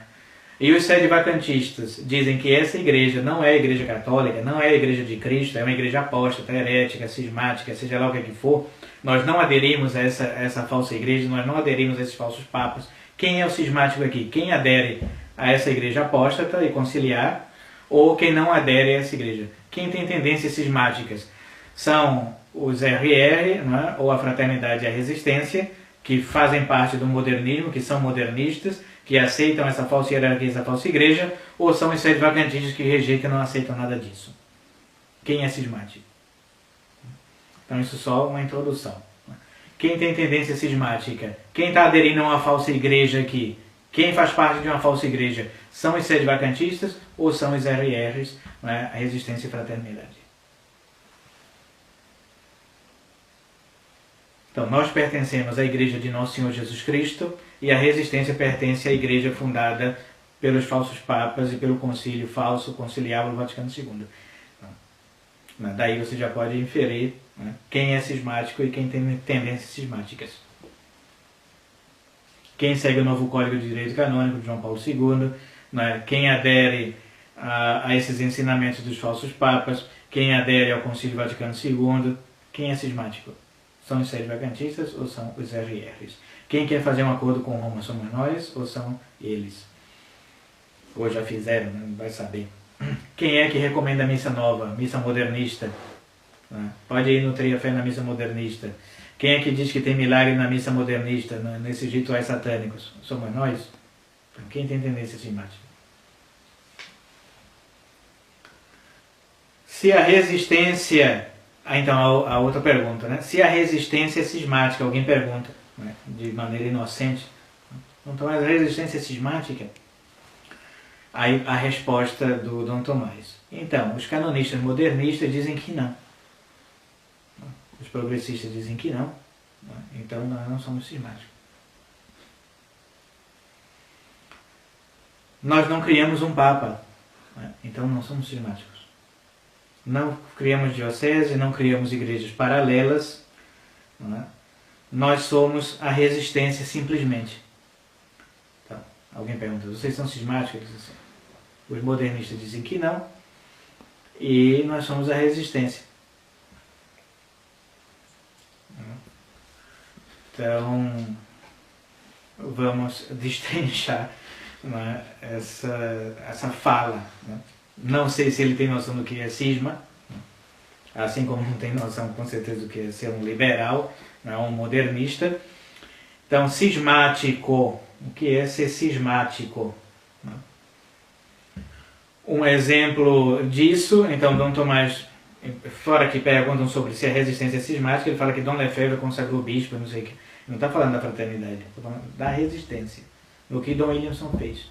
e os sede-vacantistas dizem que essa igreja não é a igreja católica, não é a igreja de Cristo, é uma igreja apóstata, herética, cismática, seja lá o que for, nós não aderimos a essa falsa igreja, nós não aderimos a esses falsos papas. Quem é o cismático aqui? Quem adere a essa igreja apóstata e conciliar, ou quem não adere a essa igreja? Quem tem tendências cismáticas? São os RR, né, ou a fraternidade e a resistência, que fazem parte do modernismo, que são modernistas, que aceitam essa falsa hierarquia, essa falsa igreja, ou são os sede-vacantistas que rejeitam e não aceitam nada disso? Quem é cismático? Então isso só uma introdução. Quem tem tendência cismática? Quem está aderindo a uma falsa igreja aqui? Quem faz parte de uma falsa igreja? São os sede-vacantistas ou são os RRs, né, a resistência e fraternidade? Então, nós pertencemos à igreja de Nosso Senhor Jesus Cristo e a resistência pertence à igreja fundada pelos falsos papas e pelo concílio falso conciliar do Vaticano II. Então, daí você já pode inferir, né, quem é cismático e quem tem tendências cismáticas. Quem segue o novo Código de Direito Canônico de João Paulo II, né, quem adere a esses ensinamentos dos falsos papas, quem adere ao Concílio Vaticano II, quem é cismático? São os sede vacantistas ou são os RRs? Quem quer fazer um acordo com Roma, somos nós ou são eles? Ou já fizeram, né? Não vai saber. Quem é que recomenda a missa nova, missa modernista? Pode ir nutrir a fé na missa modernista. Quem é que diz que tem milagre na missa modernista, nesses rituais satânicos? Somos nós? Quem tem tendência sistemática? Se a resistência... então, a outra pergunta, né? Se a resistência é cismática, alguém pergunta, né, de maneira inocente. Então, a resistência é cismática? Aí a resposta do Dom Tomás. Então, os canonistas modernistas dizem que não. Os progressistas dizem que não. Então, nós não somos cismáticos. Nós não criamos um Papa. Então, não somos cismáticos. Não criamos diocese, não criamos igrejas paralelas. Nós somos a resistência simplesmente. Então, alguém pergunta, vocês são cismáticos? Os modernistas dizem que não. E nós somos a resistência. Então, vamos destrinchar, né, essa fala. Né? Não sei se ele tem noção do que é cisma, assim como não tem noção com certeza do que é ser um liberal, né, um modernista. Então, cismático, o que é ser cismático? Um exemplo disso, então Dom Tomás, fora que perguntam sobre se a resistência é cismática, ele fala que Dom Lefebvre consagrou o bispo, não sei o que. Não está falando da fraternidade, está falando da resistência, do que Dom Williamson fez.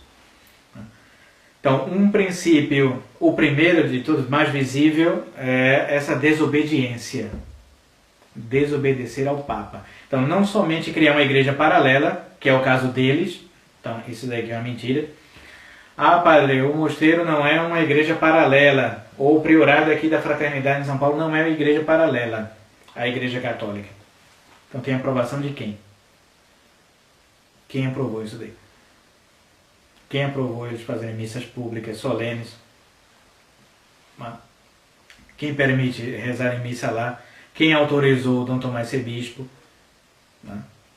Então, um princípio, o primeiro de todos, mais visível, é essa desobediência. Desobedecer ao Papa. Então, não somente criar uma igreja paralela, que é o caso deles, então isso daqui é uma mentira. Ah, padre, o mosteiro não é uma igreja paralela, ou o priorado aqui da Fraternidade em São Paulo não é uma igreja paralela à Igreja Católica. Então tem aprovação de quem? Quem aprovou isso daí? Quem aprovou eles fazerem missas públicas, solenes? Quem permite rezar em missa lá? Quem autorizou o Dom Tomás ser bispo?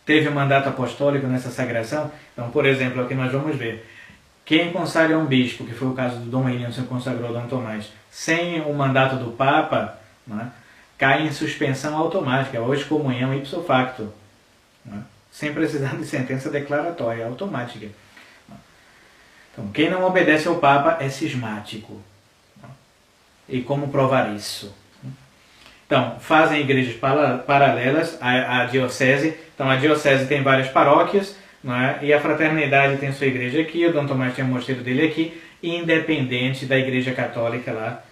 Teve um mandato apostólico nessa sagração? Então, por exemplo, aqui nós vamos ver. Quem consagra um bispo, que foi o caso do Dom Williamson que consagrou Dom Tomás, sem o mandato do Papa, cai em suspensão automática, ou excomunhão ipso facto, sem precisar de sentença declaratória, automática. Então, quem não obedece ao Papa é cismático. E como provar isso? Então, fazem igrejas paralelas à diocese. Então, a diocese tem várias paróquias, e a fraternidade tem sua igreja aqui, o Dom Tomás tem o mosteiro dele aqui, independente da igreja católica lá,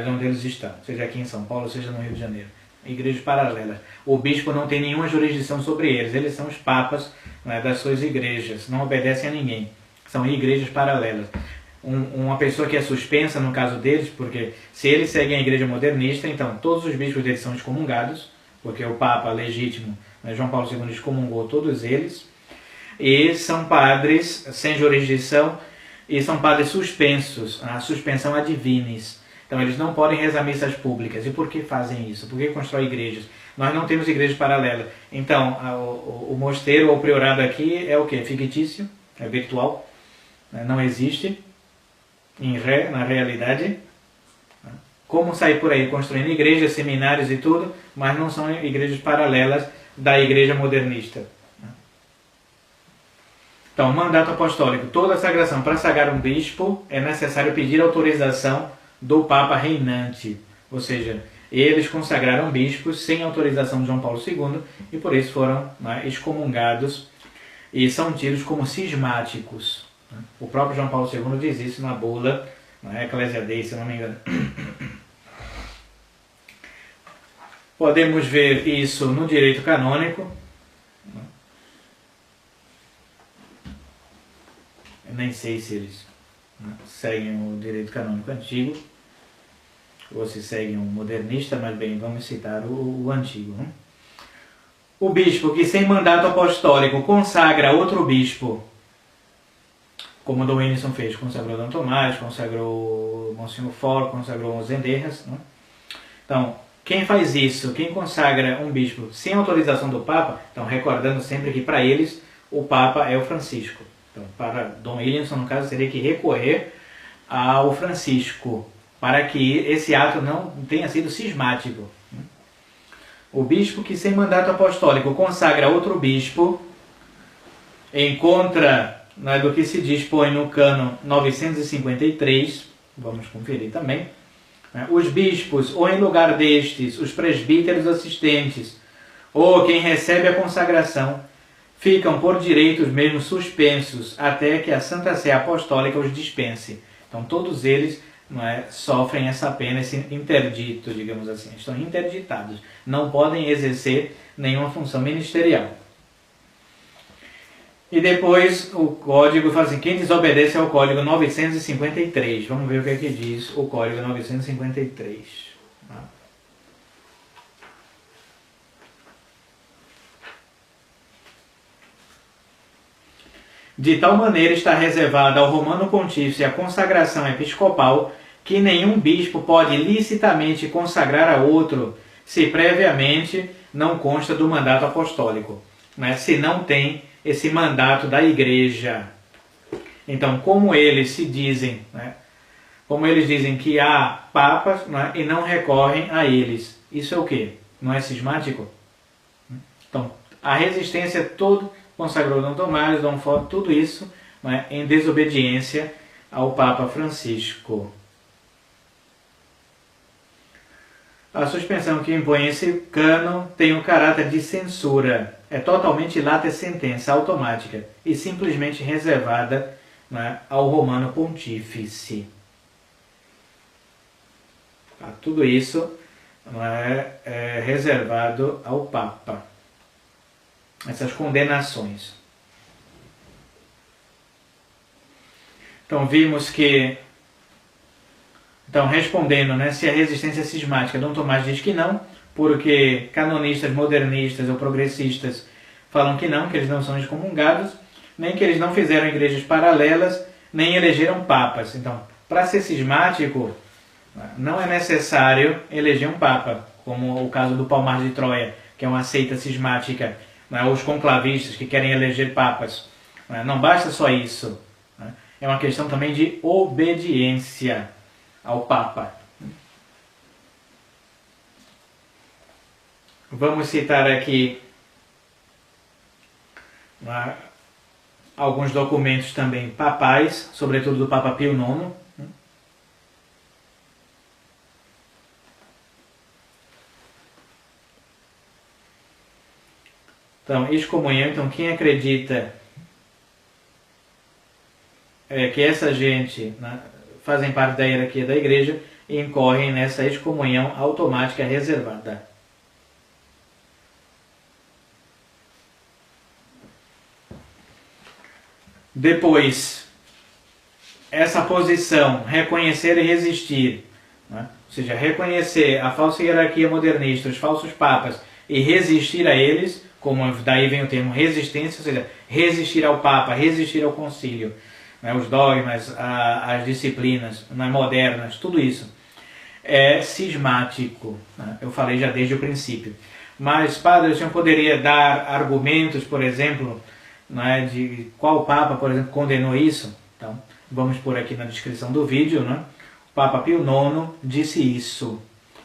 de onde eles estão, seja aqui em São Paulo, seja no Rio de Janeiro. Igrejas paralelas. O bispo não tem nenhuma jurisdição sobre eles são os papas, das suas igrejas, não obedecem a ninguém. São igrejas paralelas. Uma pessoa que é suspensa no caso deles, porque se eles seguem a igreja modernista, então todos os bispos deles são excomungados, porque o Papa legítimo, João Paulo II, excomungou todos eles, e são padres sem jurisdição, e são padres suspensos, a suspensão ad divinis. Então eles não podem rezar missas públicas. E por que fazem isso? Por que constroem igrejas? Nós não temos igrejas paralelas. Então o mosteiro ou o priorado aqui é o quê? Fictício, é virtual, não existe na realidade. Como sair por aí construindo igrejas, seminários e tudo, mas não são igrejas paralelas da igreja modernista. Então, mandato apostólico. Toda sagração para sagrar um bispo é necessário pedir autorização do Papa reinante. Ou seja, eles consagraram bispos sem autorização de João Paulo II e por isso foram excomungados e são tidos como cismáticos. O próprio João Paulo II diz isso na bula, Ecclesia Dei, se não me engano. Podemos ver isso no direito canônico. Eu nem sei se eles seguem o direito canônico antigo ou se seguem o modernista, mas bem, vamos citar o antigo. O bispo que sem mandato apostólico consagra outro bispo, como Dom Williamson fez, consagrou Dom Tomás, consagrou Monsenhor For, consagrou Zenderras. Então, quem faz isso, quem consagra um bispo sem autorização do Papa, então recordando sempre que para eles o Papa é o Francisco. Então para Dom Williamson, no caso, teria que recorrer ao Francisco, para que esse ato não tenha sido cismático. O bispo que sem mandato apostólico consagra outro bispo, em contra, né, do que se dispõe no cânon 953, vamos conferir também, né, os bispos, ou em lugar destes, os presbíteros assistentes, ou quem recebe a consagração, ficam por direitos mesmo suspensos, até que a Santa Sé Apostólica os dispense. Então todos eles, não é, sofrem essa pena, esse interdito, digamos assim, estão interditados, não podem exercer nenhuma função ministerial. E depois o código fala assim, quem desobedece ao código 953, vamos ver o que é que diz o código 953. De tal maneira está reservada ao Romano Pontífice a consagração episcopal que nenhum bispo pode licitamente consagrar a outro se previamente não consta do mandato apostólico, né? Se não tem esse mandato da Igreja. Então, como eles se dizem, né? Como eles dizem que há papas, né? E não recorrem a eles, isso é o quê? Não é cismático? Então, a resistência toda consagrou Dom Tomás, Dom Ford, tudo isso, né, em desobediência ao Papa Francisco. A suspensão que impõe esse cânon tem o caráter de censura, é totalmente lata sentença automática e simplesmente reservada, né, ao Romano Pontífice. Tudo isso, né, é reservado ao Papa. Essas condenações. Então vimos que, então respondendo, né, se a resistência é cismática, Dom Tomás diz que não, porque canonistas modernistas ou progressistas falam que não, que eles não são excomungados, nem que eles não fizeram igrejas paralelas, nem elegeram papas. Então, para ser cismático, não é necessário eleger um papa, como o caso do Palmar de Troia, que é uma seita cismática, os conclavistas que querem eleger papas. Não basta só isso. É uma questão também de obediência ao Papa. Vamos citar aqui alguns documentos também papais, sobretudo do Papa Pio IX. Então, excomunhão, então quem acredita que essa gente, né, fazem parte da hierarquia da igreja e incorrem nessa excomunhão automática reservada. Depois, essa posição, reconhecer e resistir, né, ou seja, reconhecer a falsa hierarquia modernista, os falsos papas, e resistir a eles, como daí vem o termo resistência, ou seja, resistir ao Papa, resistir ao concílio, né, os dogmas, as disciplinas, né, modernas, tudo isso é cismático, né? Eu falei já desde o princípio. Mas, padre, o senhor poderia dar argumentos, por exemplo, né, de qual Papa, por exemplo, condenou isso? Então, vamos pôr aqui na descrição do vídeo, né? O Papa Pio IX disse isso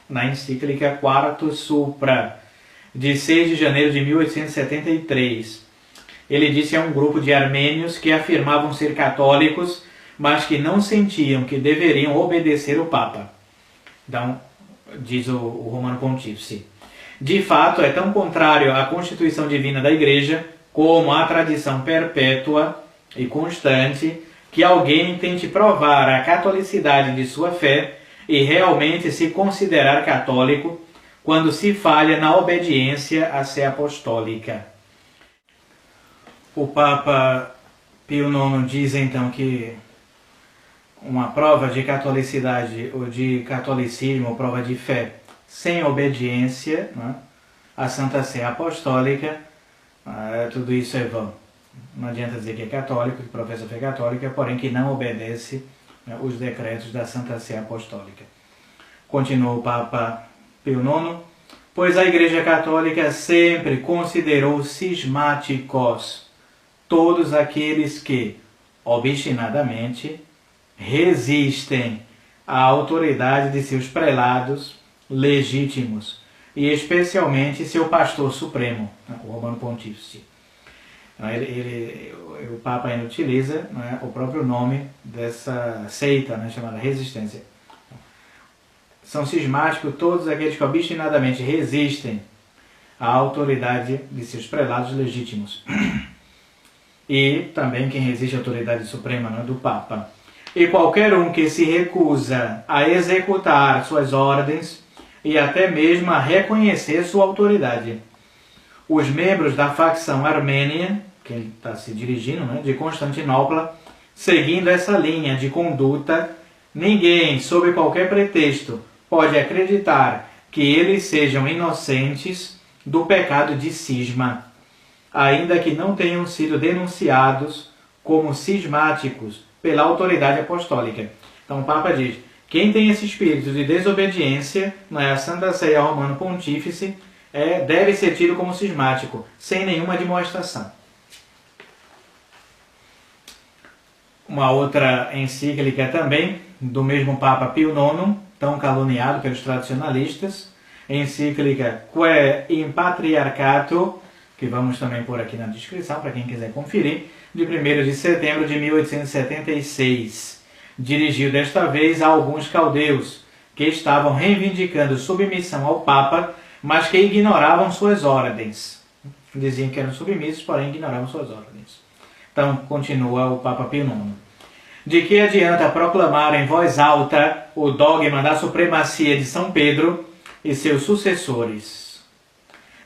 na encíclica Quartus Supra, de 6 de janeiro de 1873. Ele disse a um grupo de armênios que afirmavam ser católicos, mas que não sentiam que deveriam obedecer o Papa. Então, diz o Romano Pontífice, de fato é tão contrário à Constituição Divina da Igreja, como à tradição perpétua e constante, que alguém tente provar a catolicidade de sua fé e realmente se considerar católico, quando se falha na obediência à sé apostólica. O Papa Pio IX diz então que uma prova de catolicidade ou de catolicismo, ou prova de fé sem obediência, né, à Santa Sé Apostólica, tudo isso é vão. Não adianta dizer que é católico, que professa fé católica, porém que não obedece, né, os decretos da Santa Sé Apostólica. Continua o Papa Pio IX, pois a Igreja Católica sempre considerou cismáticos todos aqueles que, obstinadamente, resistem à autoridade de seus prelados legítimos, e especialmente seu pastor supremo, o Romano Pontífice. O Papa ainda utiliza, né, o próprio nome dessa seita, né, chamada resistência. São cismáticos todos aqueles que obstinadamente resistem à autoridade de seus prelados legítimos. E também quem resiste à autoridade suprema, né, do Papa. E qualquer um que se recusa a executar suas ordens e até mesmo a reconhecer sua autoridade. Os membros da facção armênia, que ele está se dirigindo, né, de Constantinopla, seguindo essa linha de conduta, ninguém, sob qualquer pretexto, pode acreditar que eles sejam inocentes do pecado de cisma, ainda que não tenham sido denunciados como cismáticos pela autoridade apostólica. Então o Papa diz, quem tem esse espírito de desobediência, não é, a Santa Sé e ao Romano Pontífice, deve ser tido como cismático, sem nenhuma demonstração. Uma outra encíclica também, do mesmo Papa Pio IX, tão caluniado pelos tradicionalistas, encíclica Que in Patriarchato, que vamos também pôr aqui na descrição para quem quiser conferir, de 1º de setembro de 1876. Dirigiu desta vez a alguns caldeus, que estavam reivindicando submissão ao Papa, mas que ignoravam suas ordens. Diziam que eram submissos, porém ignoravam suas ordens. Então, continua o Papa Pio IX. De que adianta proclamar em voz alta o dogma da supremacia de São Pedro e seus sucessores?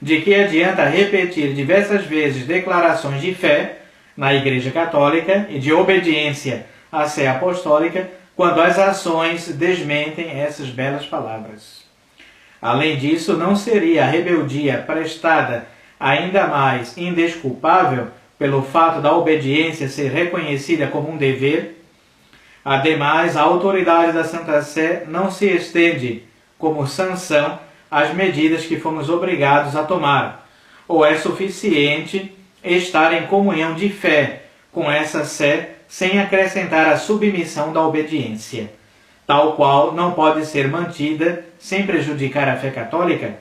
De que adianta repetir diversas vezes declarações de fé na Igreja Católica e de obediência à Sé Apostólica, quando as ações desmentem essas belas palavras? Além disso, não seria a rebeldia prestada ainda mais indesculpável pelo fato da obediência ser reconhecida como um dever? Ademais, a autoridade da Santa Sé não se estende como sanção às medidas que fomos obrigados a tomar, ou é suficiente estar em comunhão de fé com essa Sé sem acrescentar a submissão da obediência, tal qual não pode ser mantida sem prejudicar a fé católica?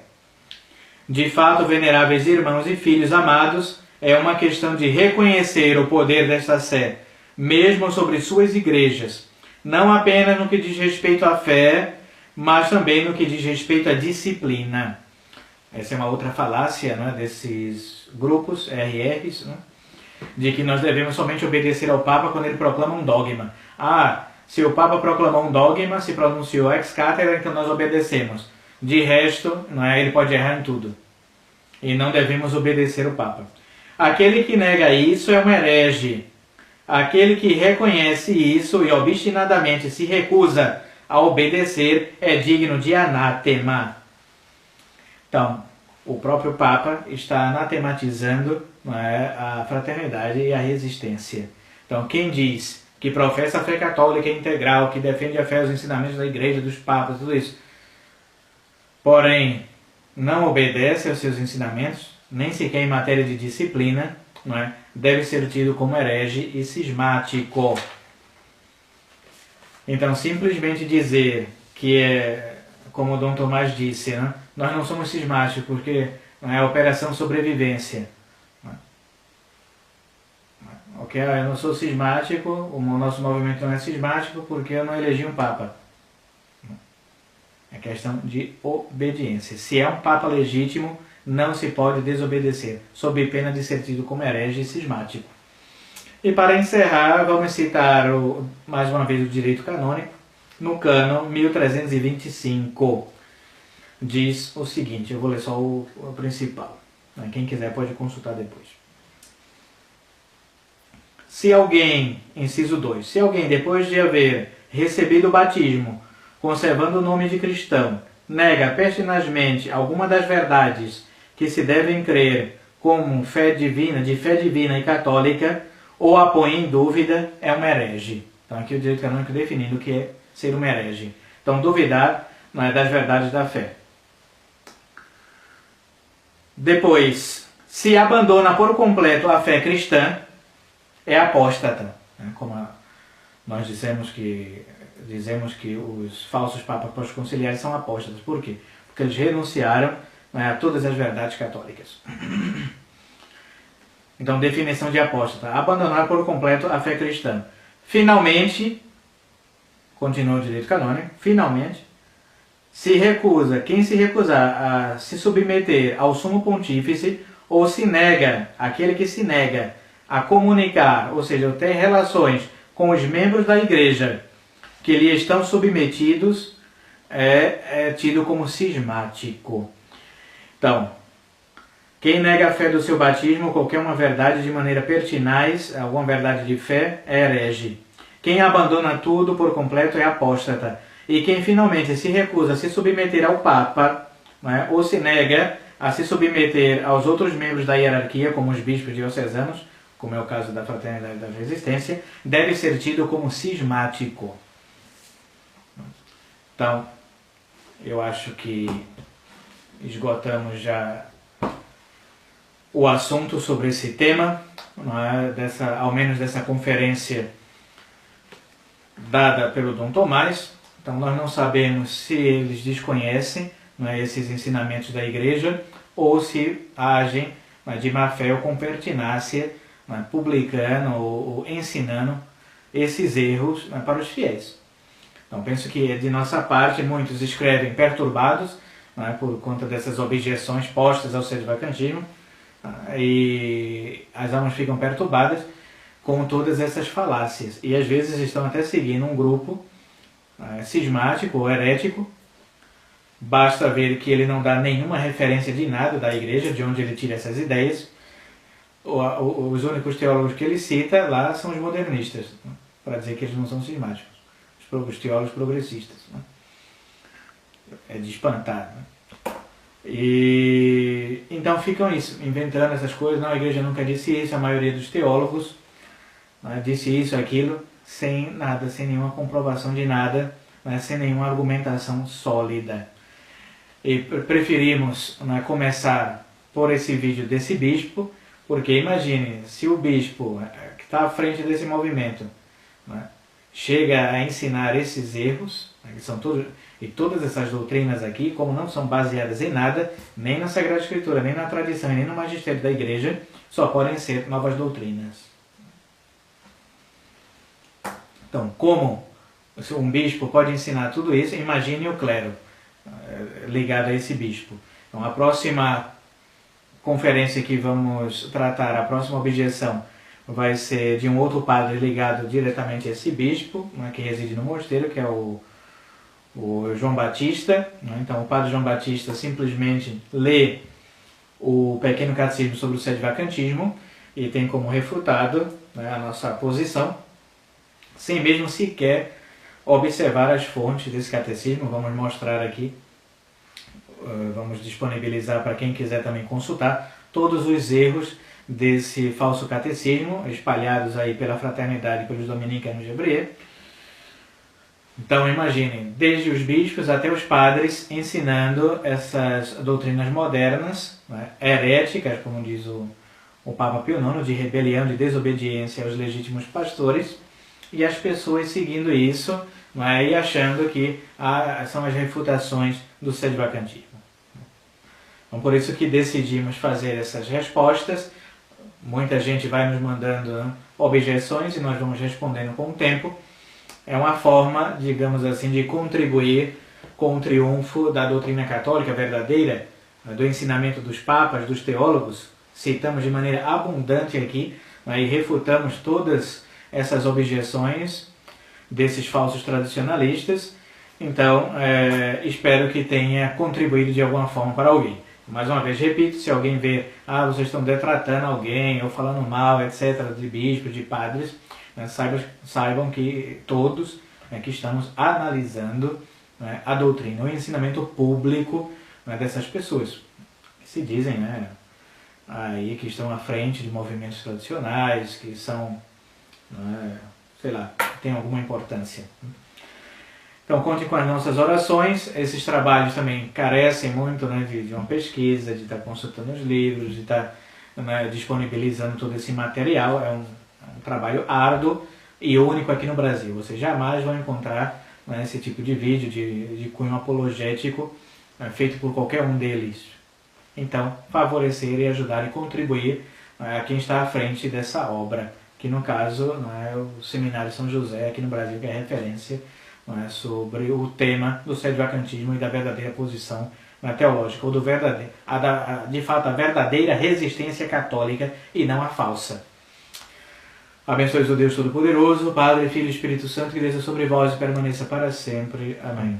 De fato, veneráveis irmãos e filhos amados, é uma questão de reconhecer o poder desta Sé, mesmo sobre suas igrejas, não apenas no que diz respeito à fé, mas também no que diz respeito à disciplina. Essa é uma outra falácia, né, desses grupos, RRs, né, de que nós devemos somente obedecer ao Papa quando ele proclama um dogma. Se o Papa proclamou um dogma, se pronunciou ex cathedra, então nós obedecemos. De resto, não é, ele pode errar em tudo. E não devemos obedecer o Papa. Aquele que nega isso é um herege. Aquele que reconhece isso e obstinadamente se recusa a obedecer é digno de anátema. Então, o próprio Papa está anatematizando, não é, a fraternidade e a resistência. Então, quem diz que professa a fé católica integral, que defende a fé aos ensinamentos da Igreja, dos Papas, tudo isso, porém não obedece aos seus ensinamentos, nem sequer em matéria de disciplina, não é, deve ser tido como herege e cismático. Então, simplesmente dizer que como o Dom Tomás disse, né, nós não somos cismáticos porque não é operação sobrevivência. Ok, eu não sou cismático, o nosso movimento não é cismático porque eu não elegi um Papa. É questão de obediência. Se é um Papa legítimo, não se pode desobedecer, sob pena de ser tido como herege e cismático. E para encerrar, vamos citar mais uma vez o direito canônico, no cânon 1325. Diz o seguinte, eu vou ler só o principal. Quem quiser pode consultar depois. Se alguém, inciso 2, se alguém depois de haver recebido o batismo, conservando o nome de cristão, nega pertinazmente alguma das verdades que se devem crer como fé divina e católica, ou a põe em dúvida, é um herege. Então aqui o direito canônico definindo o que é ser um herege. Então duvidar não é das verdades da fé. Depois, se abandona por completo a fé cristã, é apóstata. Né? Como nós dizemos que os falsos papas pós-conciliares são apóstatas. Por quê? Porque eles renunciaram, né, a todas as verdades católicas. Então, definição de apóstata: abandonar por completo a fé cristã. Finalmente, continua o direito canônico, finalmente, quem se recusar a se submeter ao sumo pontífice, ou aquele que se nega a comunicar, ou seja, ter relações com os membros da igreja que lhe estão submetidos, é tido como cismático. Então, quem nega a fé do seu batismo, qualquer uma verdade de maneira pertinaz, alguma verdade de fé, é herege. Quem abandona tudo por completo é apóstata. E quem finalmente se recusa a se submeter ao Papa, né, ou se nega a se submeter aos outros membros da hierarquia, como os bispos diocesanos, como é o caso da Fraternidade da Resistência, deve ser tido como cismático. Então, eu acho que esgotamos já o assunto sobre esse tema, não é? Ao menos dessa conferência dada pelo Dom Tomás. Então nós não sabemos se eles desconhecem, não é, esses ensinamentos da igreja, ou se agem, não é, de má fé ou com pertinácia, não é, publicando ou ensinando esses erros, não é, para os fiéis. Então penso que de nossa parte muitos escrevem perturbados, não é, por conta dessas objeções postas ao sedvacantismo, e as almas ficam perturbadas com todas essas falácias, e às vezes estão até seguindo um grupo cismático ou herético. Basta ver que ele não dá nenhuma referência de nada da igreja, de onde ele tira essas ideias. Os únicos teólogos que ele cita lá são os modernistas, né, para dizer que eles não são cismáticos, os teólogos progressistas, né. É de espantar, né? E então ficam isso, inventando essas coisas. Não, a igreja nunca disse isso, a maioria dos teólogos, né, disse isso, aquilo, sem nada, sem nenhuma comprovação de nada, né, sem nenhuma argumentação sólida. E preferimos, né, começar por esse vídeo desse bispo, porque imagine, se o bispo que está à frente desse movimento, né, chega a ensinar esses erros, né, que são todas essas doutrinas aqui, como não são baseadas em nada, nem na Sagrada Escritura, nem na tradição, nem no magistério da igreja, só podem ser novas doutrinas. Então, como um bispo pode ensinar tudo isso, imagine o clero ligado a esse bispo. Então, a próxima conferência que vamos tratar, a próxima objeção, vai ser de um outro padre ligado diretamente a esse bispo, né, que reside no mosteiro, que é o João Batista. Né? Então, o padre João Batista simplesmente lê o Pequeno Catecismo sobre o sedvacantismo e tem como refutado, né, a nossa posição, sem mesmo sequer observar as fontes desse catecismo. Vamos mostrar aqui, vamos disponibilizar para quem quiser também consultar todos os erros desse falso catecismo, espalhados aí pela fraternidade e pelos dominicanos de Hebreu. Então imaginem, desde os bispos até os padres ensinando essas doutrinas modernas, né, heréticas, como diz o Papa Pio IX, de rebelião, de desobediência aos legítimos pastores, e as pessoas seguindo isso, não é, e achando que são as refutações do sedvacantismo. Então, por isso que decidimos fazer essas respostas. Muita gente vai nos mandando, né, objeções, e nós vamos respondendo com o tempo. É uma forma, digamos assim, de contribuir com o triunfo da doutrina católica verdadeira, do ensinamento dos papas, dos teólogos. Citamos de maneira abundante aqui, né, e refutamos todas essas objeções desses falsos tradicionalistas. Então, espero que tenha contribuído de alguma forma para alguém. Mais uma vez, repito, se alguém vê, vocês estão detratando alguém, ou falando mal, etc., de bispos, de padres, né, saibam que todos, né, que estamos analisando, né, a doutrina, o ensinamento público, né, dessas pessoas, que se dizem, né, aí que estão à frente de movimentos tradicionais, que são, sei lá, tem alguma importância. Então contem com as nossas orações. Esses trabalhos também carecem muito, né, de uma pesquisa, de estar consultando os livros, de estar, né, disponibilizando todo esse material. É um trabalho árduo e único aqui no Brasil. Vocês jamais vão encontrar, né, esse tipo de vídeo de cunho apologético, né, feito por qualquer um deles. Então, favorecer e ajudar e contribuir, né, a quem está à frente dessa obra, que no caso, né, é o Seminário São José aqui no Brasil, que é referência, né, sobre o tema do sedvacantismo e da verdadeira posição, né, teológica, ou do verdadeiro, de fato a verdadeira resistência católica e não a falsa. Abençoe o Deus Todo-Poderoso, Padre, Filho e Espírito Santo, que desça sobre vós e permaneça para sempre. Amém.